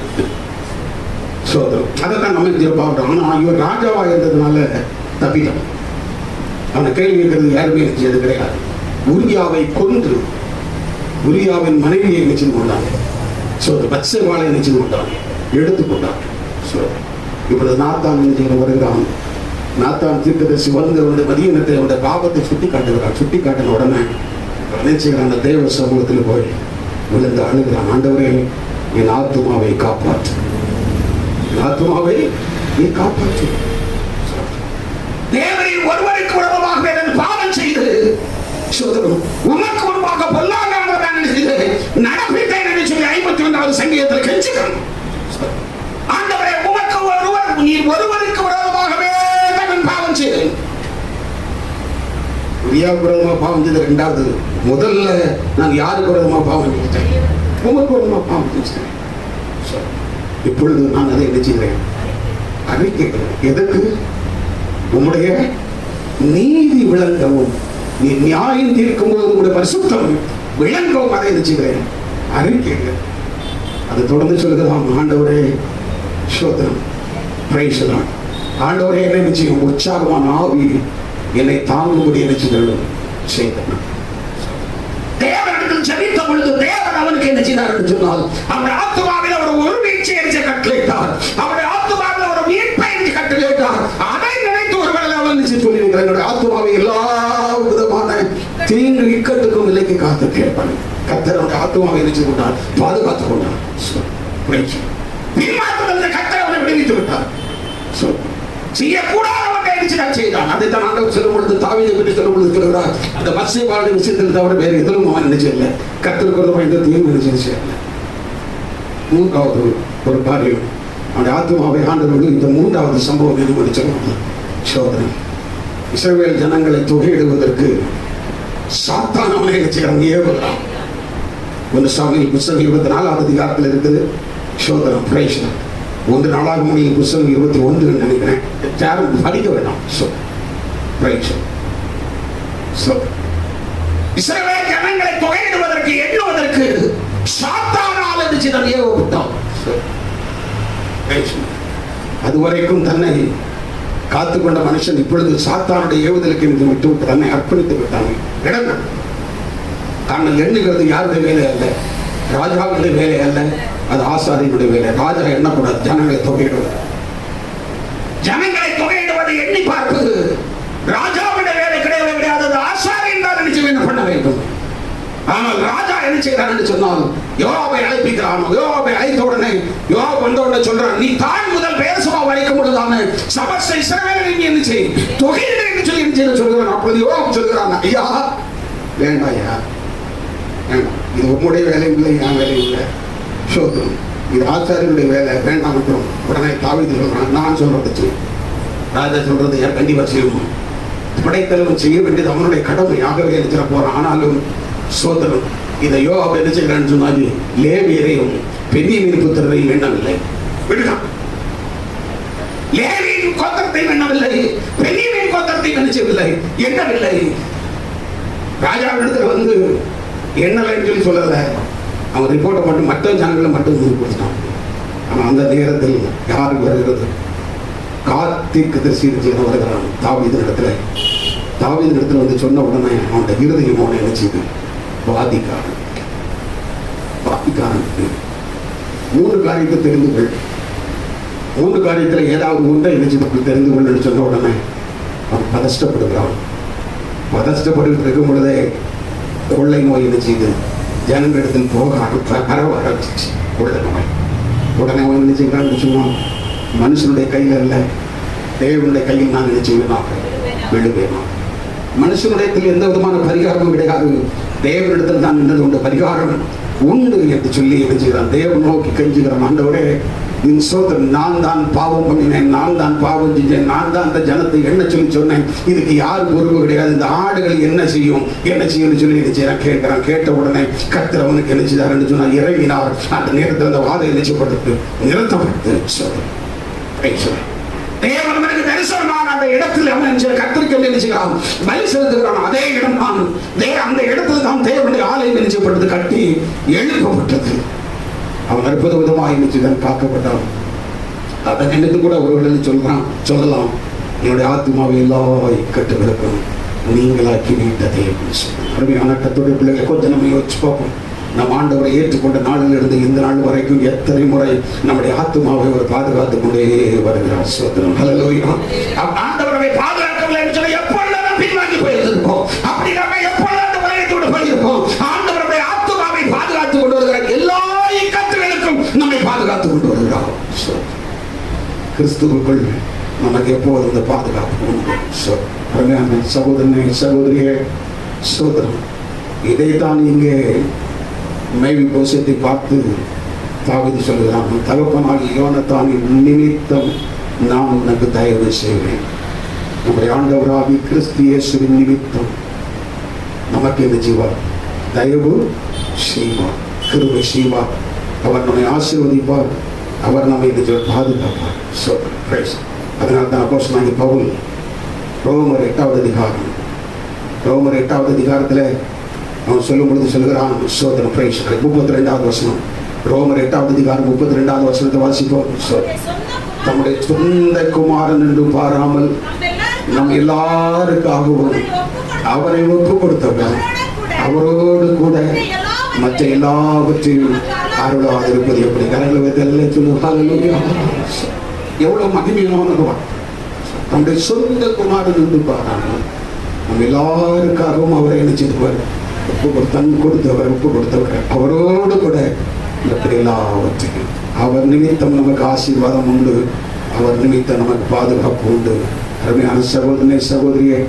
சோதரம் அதைத்தான் நம்ம பார்க்கிறோம். ஆனா இவர் ராஜாவாக இருந்ததுனால தப்பிட்டான். அவனை கேள்வி கேட்கறது யாருமே செய்யறது கிடையாது. உரியாவை கொன்று உரியாவின் மனைவியை நினைச்சு கொண்டாங்க. பத்சேபாளை நினைச்சு கொண்டாங்க, எடுத்துக்கொண்டாங்க. இப்பொழுது நாத்தான் நினைச்சு வருகிறான். நாத்தான் தீர்க்கதரிசி வந்து அவருடைய மதியனத்தை, அவருடைய பாவத்தை சுட்டி காட்டுகிறான். சுட்டி காட்டின உடனே நினைச்சுக்கிறான், அந்த தேவ சமூகத்தில் போய் விழுந்து அழுகிறான். ஆண்டவரே, என் ஆத்துமாவை காப்பாற்று, என் ஆத்துமாவை நீ காப்பாற்று. தேவரின் ஒருவருக்கு விரோதமாக பாவம் செய்து உமக்கு முன்பாக பொல்லாங்கானதான் செய்து நடப்பிட்டேன் என்று சொல்லி 51வது சங்கீதத்தில் கெஞ்சுகிறான். ஆண்டவரே, உமக்கு நீர் ஒருவருக்கு விரோதமாகவே நான் பாவம் செய்தேன். உரியாவுக்கு விரோதமாக பாவம் செய்த 2வது, முதல்ல நான் யாருக்கு விரோதமாக பாவம் செஞ்சேன்? உமக்கு விரோதமாக பாவம் செஞ்சேன். இப்பொழுது நான் அதை என்ன செய்கிறேன்? அறிக்கைக்கிறேன். எதுக்கு? உம்முடைய நீதி விளங்கவும், நீ நியாயம் தீர்க்கும் போது உங்களுடைய பரிசுத்தம் விளங்கவும் அதை நினைச்சுக்கிறேன் அறிக்கைகள். அது தொடர்ந்து சொல்லுகிறான், ஆண்டவரே ஸ்தோத்திரம், பிரைஸ் தி லார்ட். ஆண்டவரே என்னை நிச்சயம் உற்சாகமான ஆவி என்னை தாங்கும்படி நினைச்சுகளும் செய்தேன். தேவனிடத்தில் ஜெபித்த பொழுது தேவன் அவனுக்கு என்ன செய்தார் என்று சொன்னால், அவருடைய ஆத்துமாவில் அவர் ஒரு வீழ்ச்சியை கட்டளையிட்டார், அவருடைய ஆத்துமாவில் ஒரு மீட்பை கட்டளையிட்டார். அதை நினைத்து ஒருவேளை அவன் சொல்லியிருக்கிறார், என்னுடைய ஆத்துமாவை எல்லா விதமான தீங்கு இக்கட்டுக்கும் விலைக்கு காத்து கேட்பான். கர்த்தர் அவருடைய ஆத்துமாவை நினைச்சு கொண்டார், பாதுகாத்துக் கொண்டார். பின்மாற்றத்தில் கர்த்தர் அவனை விடுவித்து விட்டார். செய்யக்கூடாத செய்தான். அதைத்தான் ஆண்டவர் சொல்லும் பொழுது, தாவீதை பற்றி சொல்லும் பொழுது சொல்கிறார், அந்த பத்சேபாவுடைய விஷயத்தில் தவிர வேறு எதிலும் அவன் நினைச்சதில்லை, கர்த்தருக்கு எந்த தீங்கும் நினைச்சதில்லை. மூன்றாவது ஒரு காரியம், அவனுடைய ஆத்துமாவை ஆண்டவர்கள் இந்த மூன்றாவது சம்பவம் என்று சொல்லுவாங்க. சோதனை. இஸ்ரவேல் ஜனங்களை தொகையிடுவதற்கு சாத்தான் அவனை செய்கிறான், ஏவுகிறான். ஒன்று சாமுவேல் புத்தகம் 24வது அதிகாரத்தில் இருக்குது. சோதனம், பிரேஷனம். 1 நாளாகமம் புத்தகம் 21 நினைக்கிறேன், யாரும் படிக்க வேண்டாம். இஸ்ரவேல் ஜனங்களை தொகையிடுவதற்கு எண்ணுவதற்கு சாத்தானால் தான் ஏவப்பட்டான். அதுவரைக்கும் தன்னை காத்துக்கொண்ட மனுஷன் இப்பொழுது சாத்தானுடைய ஏவுதலுக்கு விட்டு தன்னை அர்ப்பணித்து விட்டாங்க. இடங்கள் தாங்கள் எண்ணுகிறது யாருடைய வேலை அல்ல, ராஜாவுடைய வேலை அல்ல, அது ஆசாரியனுடைய வேலை. ராஜா எண்ணக்கூடாது, ஜனங்களை தொகையிடுவது. ஜனங்களை தொகையிடுவது எண்ணி பார்ப்பது ராஜாவுடைய வேலை கிடையவே கிடையாது, அது ஆசாரியன் தான் நினைச்சு என்ன பண்ண வேண்டும். ஆனால் ராஜா என்ன செய்கிறார் என்று சொன்னால், யோவாபை அழைப்பிக்கிறான். யோவாபை அழைத்த உடனே யோவாப் வந்த உடனே சொல்றான், நீ தான் முதல் பேரசபா வரைக்கும் பொழுதான சமஸ்த இஸ்ரவேலை என்ன செய், தொகையிடு என்று சொல்லி என்ன சொல்கிறான். அப்பொழுது யோவாப் சொல்கிறான், ஐயா வேண்டாம், ஐயா வேண்டாம், இது உங்களுடைய வேலை இல்லை, என் வேலை இல்லை. சோதனம், இது ஆச்சாரியனுடைய வேலை, வேண்டாம் என்றும். உடனே தாவீது சொல்றான், நான் சொல்றது ராஜா சொல்றது யார் கண்டிப்பா செய்யணும். படைத்தலைவன் செய்ய வேண்டியது அவனுடைய கடமையாகவே இருக்கிற போறான். ஆனாலும் சோதனம், இதை யோவாப் என்ன செய்யறான்னு சொன்னாரு, லேவியரையும் பென்யமீன் புத்திரரையும் எண்ணவில்லை, விடுறான். லேவியின் கோத்திரத்தையும் எண்ணவில்லை, பென்யமீன் கோத்திரத்தையும் நினைச்சவில்லை, எண்ணவில்லை. ராஜாவிடத்துல வந்து எண்ணலைன்னு சொல்லி சொல்லல, அவன் ரிப்போர்ட்டை மட்டும் மற்ற ஜனங்களை மட்டும் கொடுத்தான். ஆனால் அந்த நேரத்தில் யாருக்கு வருகிறது, கார்த்திக் தரிசனம் வருகிறான் தாவீதினிடத்துல. தாவீதினிடத்துல வந்து சொன்ன உடனே அவனுடைய இருதயம் அவனை நினைச்சது வாதிக்காரன். 3 காரியத்தை தெரிந்து கொள், 3 காரியத்தில் ஏதாவது ஒன்றை நினைச்சு தெரிந்து கொள் சொன்ன உடனே அவன் பதஷ்டப்படுகிறான். பதஷ்டப்பட்டு இருக்கும் பொழுதே கொள்ளை நோய் என்ன செய்து ஜனங்களிடத்தில் போக பரவ ஆரம்பிச்சிச்சு. கொள்ளை நோய். உடனே அவன் நினைச்சுக்கிறான்னு சொன்னான், மனுஷனுடைய கையில் அல்ல, தேவனுடைய கையில் நான் நினைச்சுவேன், விழுவேன். மனுஷனுடைய எந்த விதமான பரிகாரமும் கிடையாது, தேவனிடத்தில் தான் நின்றது உண்டு, பரிகாரம் உண்டு என்று சொல்லி நினைச்சுக்கிறான். தேவன் நோக்கி கெஞ்சுகிறான், ஆண்டவரே நான் தான் பாவம் பண்ணினேன், நான் தான் பாவம் செஞ்சேன், நான் தான் அந்த ஜனத்தை என்ன சொல்லி சொன்னேன், இதுக்கு யாரும் பொறுப்பு கிடையாது, இந்த ஆடுகள் என்ன செய்யும் சொல்லி நினைச்சான். கேட்கிறான். கேட்ட உடனே கர்த்தர் அவனுக்கு என்ன செய்தார் சொன்னா, இறங்கினார். அந்த நேரத்தில் அந்த வாதை நினைச்சப்பட்டு நிறுத்தப்பட்டு தேவன் அவனுக்கு தரிசனமான அந்த இடத்தில் அவன் கர்த்தருக்கு நினைச்சுகிறான், பலி செலுத்துகிறான். அதே இடம் தான், அந்த இடத்துல தான் தேவனுடைய ஆலயம் நினைச்சப்பட்டது, கட்டி எழுப்பப்பட்டது. அவன் அற்புத விதமாக நினைச்சுதான் காக்கப்பட்டான். அதை நினைத்து கூட ஒருவர்கள் சொல்லலாம், என்னுடைய ஆத்மாவை எல்லா இக்கட்டுகளுக்கும் நீங்களாக்கி நீட்டதே அப்படின்னு சொல்லி. அருமையான கர்த்தருடைய பிள்ளைகளை கொஞ்சம் நம்ம யோசிச்சு பார்ப்போம். நம் ஆண்டவரை ஏற்றுக்கொண்ட நாளிலிருந்து இந்த நாள் வரைக்கும் எத்தனை முறை நம்முடைய ஆத்மாவை அவர் பாதுகாத்துக் கொண்டே வருகிறார். சோதனம், ஹல்லேலூயா. ஆண்டவரை பாதுகாக்கவில்லை என்று சொல்லி எப்பொழுதும் பின்வாங்கி போயிருப்போம். அப்படி நம்ம எப்பொழுதும் உலகத்தோடு போயிருப்போம். ஆண்டவருடைய ஆத்மாவை பாதுகாத்துக் கொண்டு வருகிறார், எல்லா இக்கட்டுகளுக்கும் நம்மை பாதுகாத்துக் கொண்டு வருகிறார். கிறிஸ்துவுக்குள் நமக்கு எப்போது இந்த பாதுகாப்பு உண்டு. சகோதரனே, சகோதரியே, சோதனம், இதைத்தான் இங்கே மேவிபோசேத்தை பார்த்து தாவீது சொல்கிறான், தகப்பனாகிய யோனத்தானின் நிமித்தம் நான் உனக்கு தயவு செய்வேன். நம்முடைய ஆண்டவராகிய கிறிஸ்து இயேசுவின் நிமித்தம் நமக்கு இந்த ஜீவார் தயவு செய்வார், கிருபை செய்வார். அவர் நம்மை ஆசீர்வதிப்பார், அவர் நம்மை இந்த பாதுகாப்பார். அதனால தான் அப்போஸ்தலனாகிய பவுல் ரோமர் 8வது அதிகாரம். ரோமர் 8வது அதிகாரத்தில் அவன் சொல்லும் பொழுது சொல்கிறான், சோதனை பிரைஸ் 32வது வசனம். ரோமர் 8வது அதிகாரம் 32வது வசனத்தை வாசிப்போம். தம்முடைய சொந்த குமாரன் என்று பாராமல் நம் எல்லாருக்காகவும் அவரை ஒப்பு கொடுத்தவர், அவரோடு கூட மற்ற எல்லாவற்றையும் அருளாது இருப்பது எப்படி? கரங்களை சொல்லுங்க. எவ்வளவு மகிமையானதுவா! நம்முடைய சொந்த குமாரன் என்று பாராமல் நம் எல்லாருக்காகவும் அவரை நினைச்சிருப்பார், ஒப்பு கொடுத்தவர் அவரோடு கூட எல்லாவற்றையும். அவர் நிமித்தம் நமக்கு ஆசீர்வாதம் உண்டு, அவர் நிமித்தம் நமக்கு பாதுகாப்பு உண்டு. அருமையான சகோதரனே, சகோதரியே,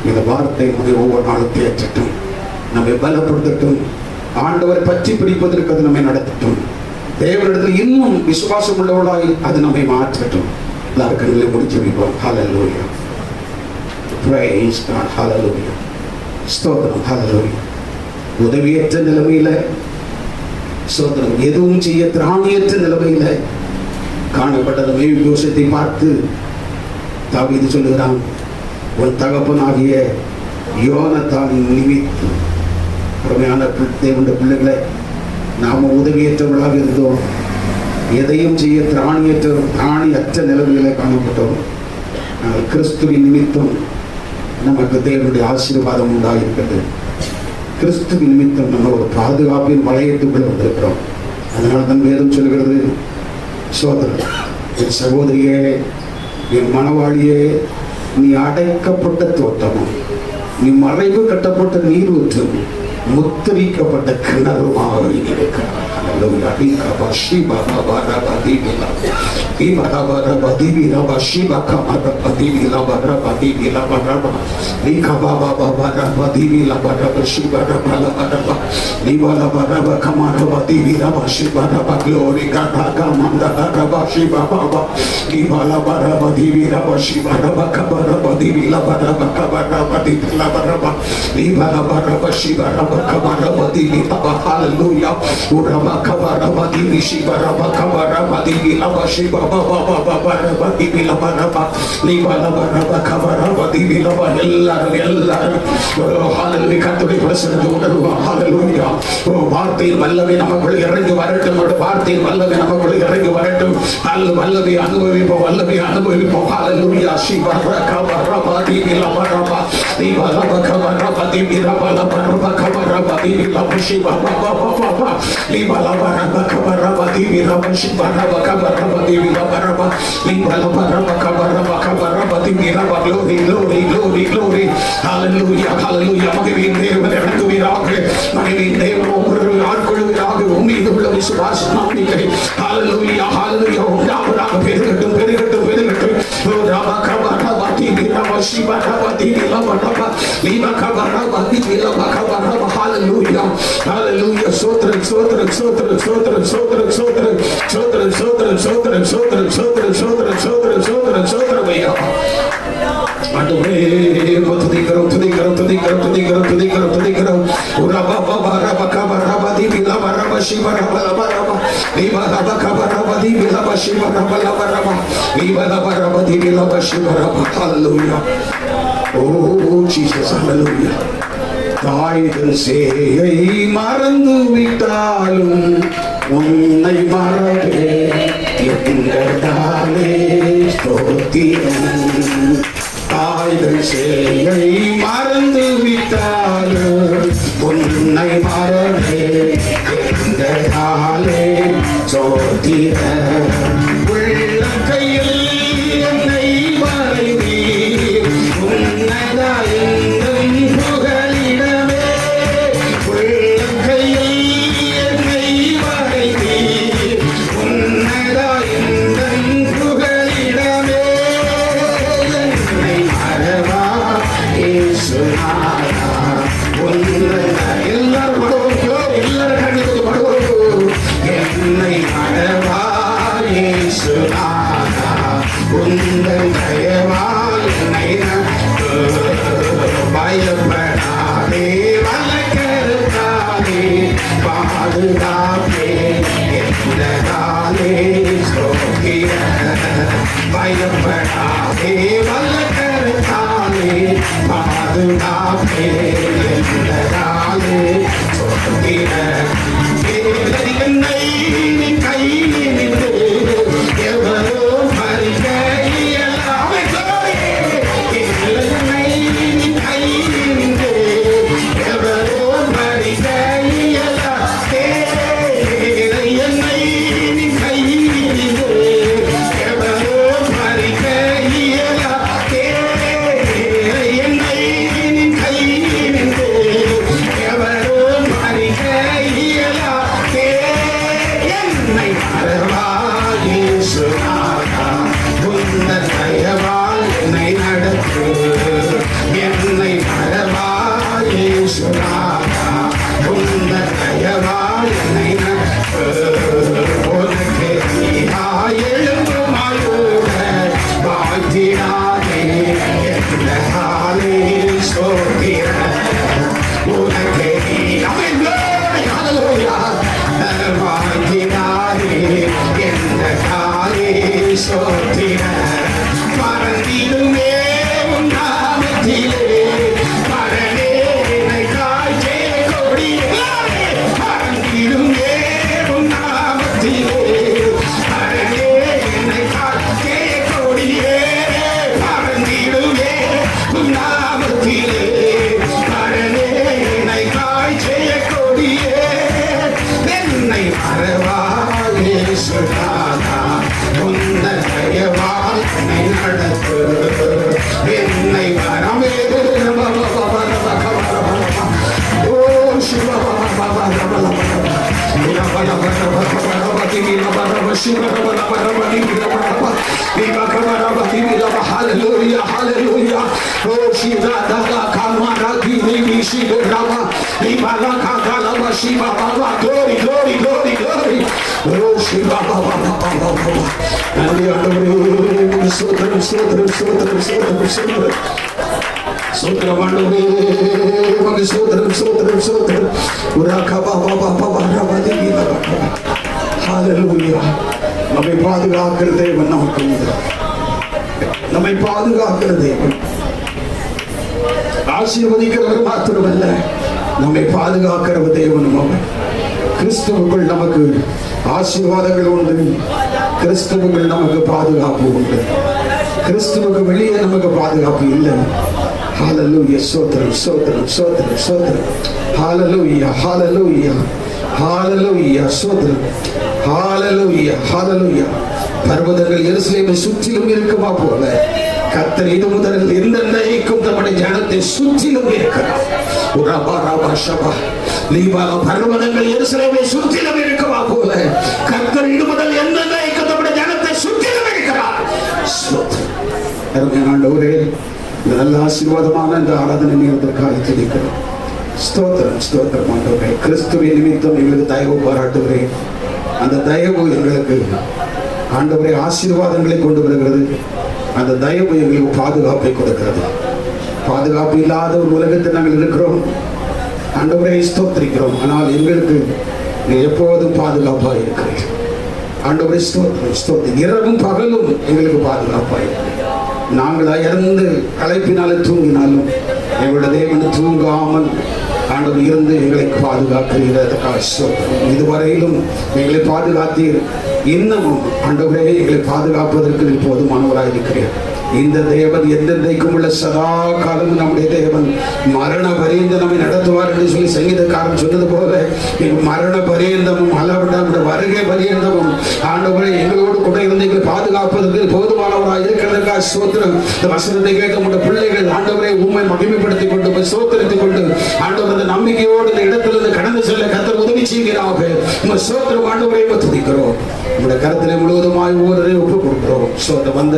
இந்த வார்த்தை நம்மை ஒவ்வொரு நாளும் தேற்றட்டும், நம்மை பலப்படுத்தட்டும், ஆண்டவரை பற்றி பிடிப்பதற்கு அது நம்மை நடத்தட்டும், தேவனிடத்தில் இன்னும் விசுவாசம் உள்ளவர்களாய் அது நம்மை மாற்றட்டும். எல்லாருக்கும் முடிச்சு வைப்போம். ஹல்லேலூயா, பிரைஸ் காட், ஹல்லேலூயா, ஸ்தோத்திரம், ஹல்லேலூயா. உதவியற்ற நிலைமையில, ஸ்தோத்திரம், எதுவும் செய்ய திராணியற்ற நிலைமையில காணப்பட்டது மேய்ப்போசத்தை பார்த்து தாவீது சொல்லுகிறான், உன் தகப்பனாகிய யோனத்தானின் நிமித்தம். அருமையான தேவனுடைய பிள்ளைகளை, நாம உதவியற்றவர்களாக இருந்தோம், எதையும் செய்ய திராணியற்ற நிலைமையில காணப்பட்டோம். கிறிஸ்துவின் நிமித்தம் நமக்கு தேவனுடைய ஆசீர்வாதம் உண்டாயிருக்கிறது. கிறிஸ்துவின் நிமித்தம் நம்ம ஒரு பாதுகாப்பின் வளையத்துக்குள்ள வந்திருக்கிறோம். அதனால தான் வேதம் சொல்கிறது, சோதரன், என் சகோதரியே, என் மனவாளியே, நீ அடைக்கப்பட்ட தோட்டமும், நீ மறைவு கட்டப்பட்ட நீரூற்றும், முத்திரிக்கப்பட்ட கிணறுமாக இருக்கிறார். Hallelujah. Urabakabarabatini Shibarabakabarabadini Labashiba Babababarabatini Labaraba Libalabarabakarabadini Laba Ella. Hallelujah. கர்த்தருடைய பிரசன்னத்தை உணர்வோம். Hallelujah. வார்த்தையின் வல்லமை நமக்குள் இறங்கி வரட்டும். வார்த்தையின் வல்லமை நமக்குள் இறங்கி வரட்டும். வல்லமை அனுபவிப்போம். Hallelujah. Shibarabakabarabadini Labaraba Libalabakabarabadini Labarabadini Labashiba Baba Libalabarabakarabadini Labashibarabakabarabadini Labaraba Libalabarabakarabadini Laba. Glory. Hallelujah. மகிமையின் தேவன் இறங்குவீராக. மகிமையின் தேவன் ஒவ்வொரு ஆட்கொள்வீராக. உம்மீது உள்ள விசுவாசம் நம்பிக்கை Hallelujah உண்டாவதாக பெருகட்டும். Hallelujah. Sotran. Hallelujah. Oh Jesus, hallelujah. தாய்தன் சேயை மறந்து விட்டாலும் உன்னை மறவே என்கிறதாலே ஸ்தோத்திரம். தாய்தன் சேயை மறந்து விட்டாலும் உன்னை மறவே என்கிறதாலே ஸ்தோத்திரம். உள்ளம் கையில் என்னை மறைவி உன்னதாய் பயப்படாதே வல்லக்கருத்தாலே பாதுகாப்பே என்றதாலே ஸ்தோத்திர. பயப்படாதே வல்லக்கருத்தாலே பாதுகாப்பே என்றாலே சொல்கிற என்னை நின் கையினின்று எவரோ பறிக்க இயலாமை என்னை நின் கையினின்று எவரோ பறிக்க இயலாதே என்னை நின் கையினின்று எவரோ பறிக்க இயலாதே என்னை நின் கையினின்று எவரோ பறிக்க இயலாதே என்னை மறவாயே சுனாதா உந்தன் தயவால் என்னை நடத்து என்னை மறவாயே சுனாதா உந்தன் தயவால் என்னை நடத்து உனக்கு எழும்புமாயோட வாழ்த்தினாதே என்ற காலே சோதிர உனக்கு வாழ்த்தினாதே என்ற காலே சோதிர பறந்திடுமே உன் நாமத்திலே பரனேனை காய்ச்சே கொடியே பறந்திடுமே உன் நாமத்திலே பரனேனை காய்ச்சே கொடியே பறந்திடுமே உன் நாமத்திலே பரனேனை காய்ச்சே கொடியே என்னை மறவாயே சுனாதா உந்தன் தயவால் என்னை நடத்து என்னை வரவே ஓ சிவ Hallelujah, hallelujah. Oh, Shiva, Daga, Kamara, Gini, Shiva, Rama, Ibaraka, Kalama, Shiva, Baba, glory, glory, glory, glory. Oh, Shiva, Baba, Baba, Baba. Hallelujah, Sotram, Sotram, Sotram, Sotram, Sotram. Sotram, Hallelujah, Sotram, Sotram, Sotram. Uraka, Baba, Baba, Rama, Digi, Baba. Hallelujah. நம்மை பாதுகாக்கிற தேவன் நமக்கு உண்டு. நம்மை பாதுகாக்கிற தேவன் ஆசீர்வதிக்கிறவர் மாத்திரமல்ல, நம்மை பாதுகாக்கிற தேவனும் அவன். கிறிஸ்துவுக்குள் நமக்கு ஆசீர்வாதங்கள் உண்டு, கிறிஸ்துவுக்குள் நமக்கு பாதுகாப்பு உண்டு. கிறிஸ்துவுக்கு வெளியே நமக்கு பாதுகாப்பு இல்லை. ஹல்லேலூயா, ஸ்தோத்திரம், ஸ்தோத்திரம், ஸ்தோத்திரம், ஸ்தோத்திரம். ஹல்லேலூயா, ஹல்லேலூயா, ஹல்லேலூயா, ஸ்தோத்திரம். ஹல்லேலூயா, ஹல்லேலூயா. பர்வதங்கள் எருசலேமை சுற்றிலும் இருக்குமா போல கர்த்தர் இது முதல் எந்தெந்தைக்கும் தம்முடைய ஜனத்தை சுற்றிலும் இருக்கிறார். பர்வதங்கள் எருசலேமை சுற்றிலும் இருக்குமா போல கர்த்தர் இது முதல் எந்தெந்தைக்கும் தம்முடைய ஜனத்தை சுற்றிலும் இருக்கிறார். ஆண்டவரே, நல்ல ஆசீர்வாதமான இந்த ஆராதனை நேரத்திற்காக துதிக்கிறோம். ஸ்தோத்திரம், ஸ்தோத்திரம் ஆண்டவரே. கிறிஸ்துவின் நிமித்தம் எங்களுக்கு தயவு பாராட்டுகிறேன். அந்த தயவு எங்களுக்கு ஆண்டவரே ஆசீர்வாதங்களை கொண்டு வருகிறது. அந்த தயவு எங்களுக்கு பாதுகாப்பை கொடுக்கிறது. பாதுகாப்பு இல்லாத ஒரு உலகத்தில் நாங்கள் இருக்கிறோம் ஆண்டவரே, ஸ்தோத்திரிக்கிறோம். ஆனால் எங்களுக்கு நீ எப்போதும் பாதுகாப்பாக இருக்கிறீர் ஆண்டவரே. ஸ்தோத்திரம், ஸ்தோத்திரம். இரவும் பகலும் எங்களுக்கு பாதுகாப்பாக இருக்கிறீர். நாங்கள் இறந்து களைப்பினாலே தூங்கினாலும் எங்களுடைய தேவன் தூங்காமல் ஆண்டவர் இருந்து எங்களை பாதுகாக்கிறீர்கள். இதுவரையிலும் எங்களை பாதுகாத்தீர். இன்னமும் ஆண்டவரே எங்களை பாதுகாப்பதற்கு நீ போதுமானவராக இருக்கிறீர். இந்த தேவன் எந்தெந்தைக்கும் உள்ள சதா காலம் நம்முடைய தேவன் மரண பரியந்த நம்மை நடத்துவார் என்று சொல்லி சங்கீதக்காரன் சொன்னது போல மரண பரியந்தமும் அல்லவிட வருகை பரியந்தமும் ஆண்டவரை எங்களோடு கூட இருந்து எங்களை பாதுகாப்பதற்கு போதுமானவராக இருக்கிறதற்காக ஸ்தோத்திரம். இந்த வசனத்தை கேட்க முடிய பிள்ளைகள் ஆண்டவரை உண்மை மகிமைப்படுத்திக் கொண்டு ஸ்தோத்திரித்துக் கொண்டு ஆண்டவர் அந்த நம்பிக்கையோடு இந்த இடத்திலிருந்து கடந்து செல்ல கர்த்தர் உதவி செய்கிறாக. உங்கள் ஸ்தோத்திரம் ஆண்டவரை துதிக்கிறோம். உங்களுடைய கருத்திலே முழுவதுமாய் ஒவ்வொருவரையும் ஒப்புக் கொடுக்கிறோம். ஸ்தோத்திரம். வந்த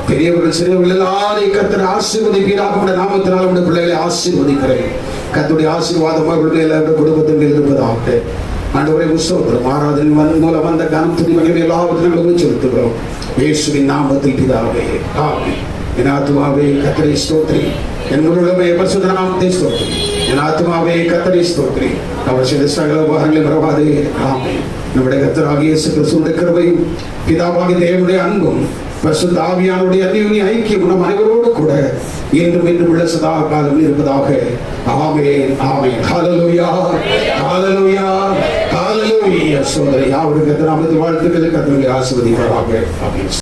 பெரியவர்கள் சிறியவர்கள் எல்லாரையும் கர்த்தர் ஆசீர்வதிப்பீராக. உடைய நாமத்தினால் உடைய பிள்ளைகளை ஆசீர்வதிக்கிறேன். கர்த்தருடைய ஆசீர்வாதம் அவர்களுடைய எல்லாருடைய குடும்பத்தில் இருப்பதாக. ஆண்டவரே ஸ்தோத்திரம். ஆராதனை மூலம் வந்த கனம் துதி மகிமை எல்லாவற்றையும் செலுத்துகிறோம் இயேசுவின் நாமத்தில் பிதாவே, ஆமென். என் ஆத்துமாவே கர்த்தரை ஸ்தோத்திரி, என் முழுவதுமே பரிசுத்த நாமத்தை ஸ்தோத்திரி. என் ஆத்மாவே கர்த்தரை ஸ்தோத்திரி, அவர் செய்த சகல உபகாரங்களை மறவாதே. ஆமென். நம்முடைய கர்த்தராகிய இயேசு கிறிஸ்துவின் கிருபையும் பிதாவாகிய தேவனுடைய அன்பும் பரிசுத்த ஆவியானவருடைய அந்யோன்ய ஐக்கியம் நம் அனைவரோடு கூட இன்றும் இன்றும் உள்ள சதா காலம் இருப்பதாக. ஆமென், ஆமென். ஹல்லேலூயா, ஹல்லேலூயா, ஹல்லேலூயா. சோதரி யாவருக்கு கர்த்தர் நாமத்தில் வாழ்த்துக்கள். கர்த்தரை ஆசீர்வதிப்பாராக. ஆமென்.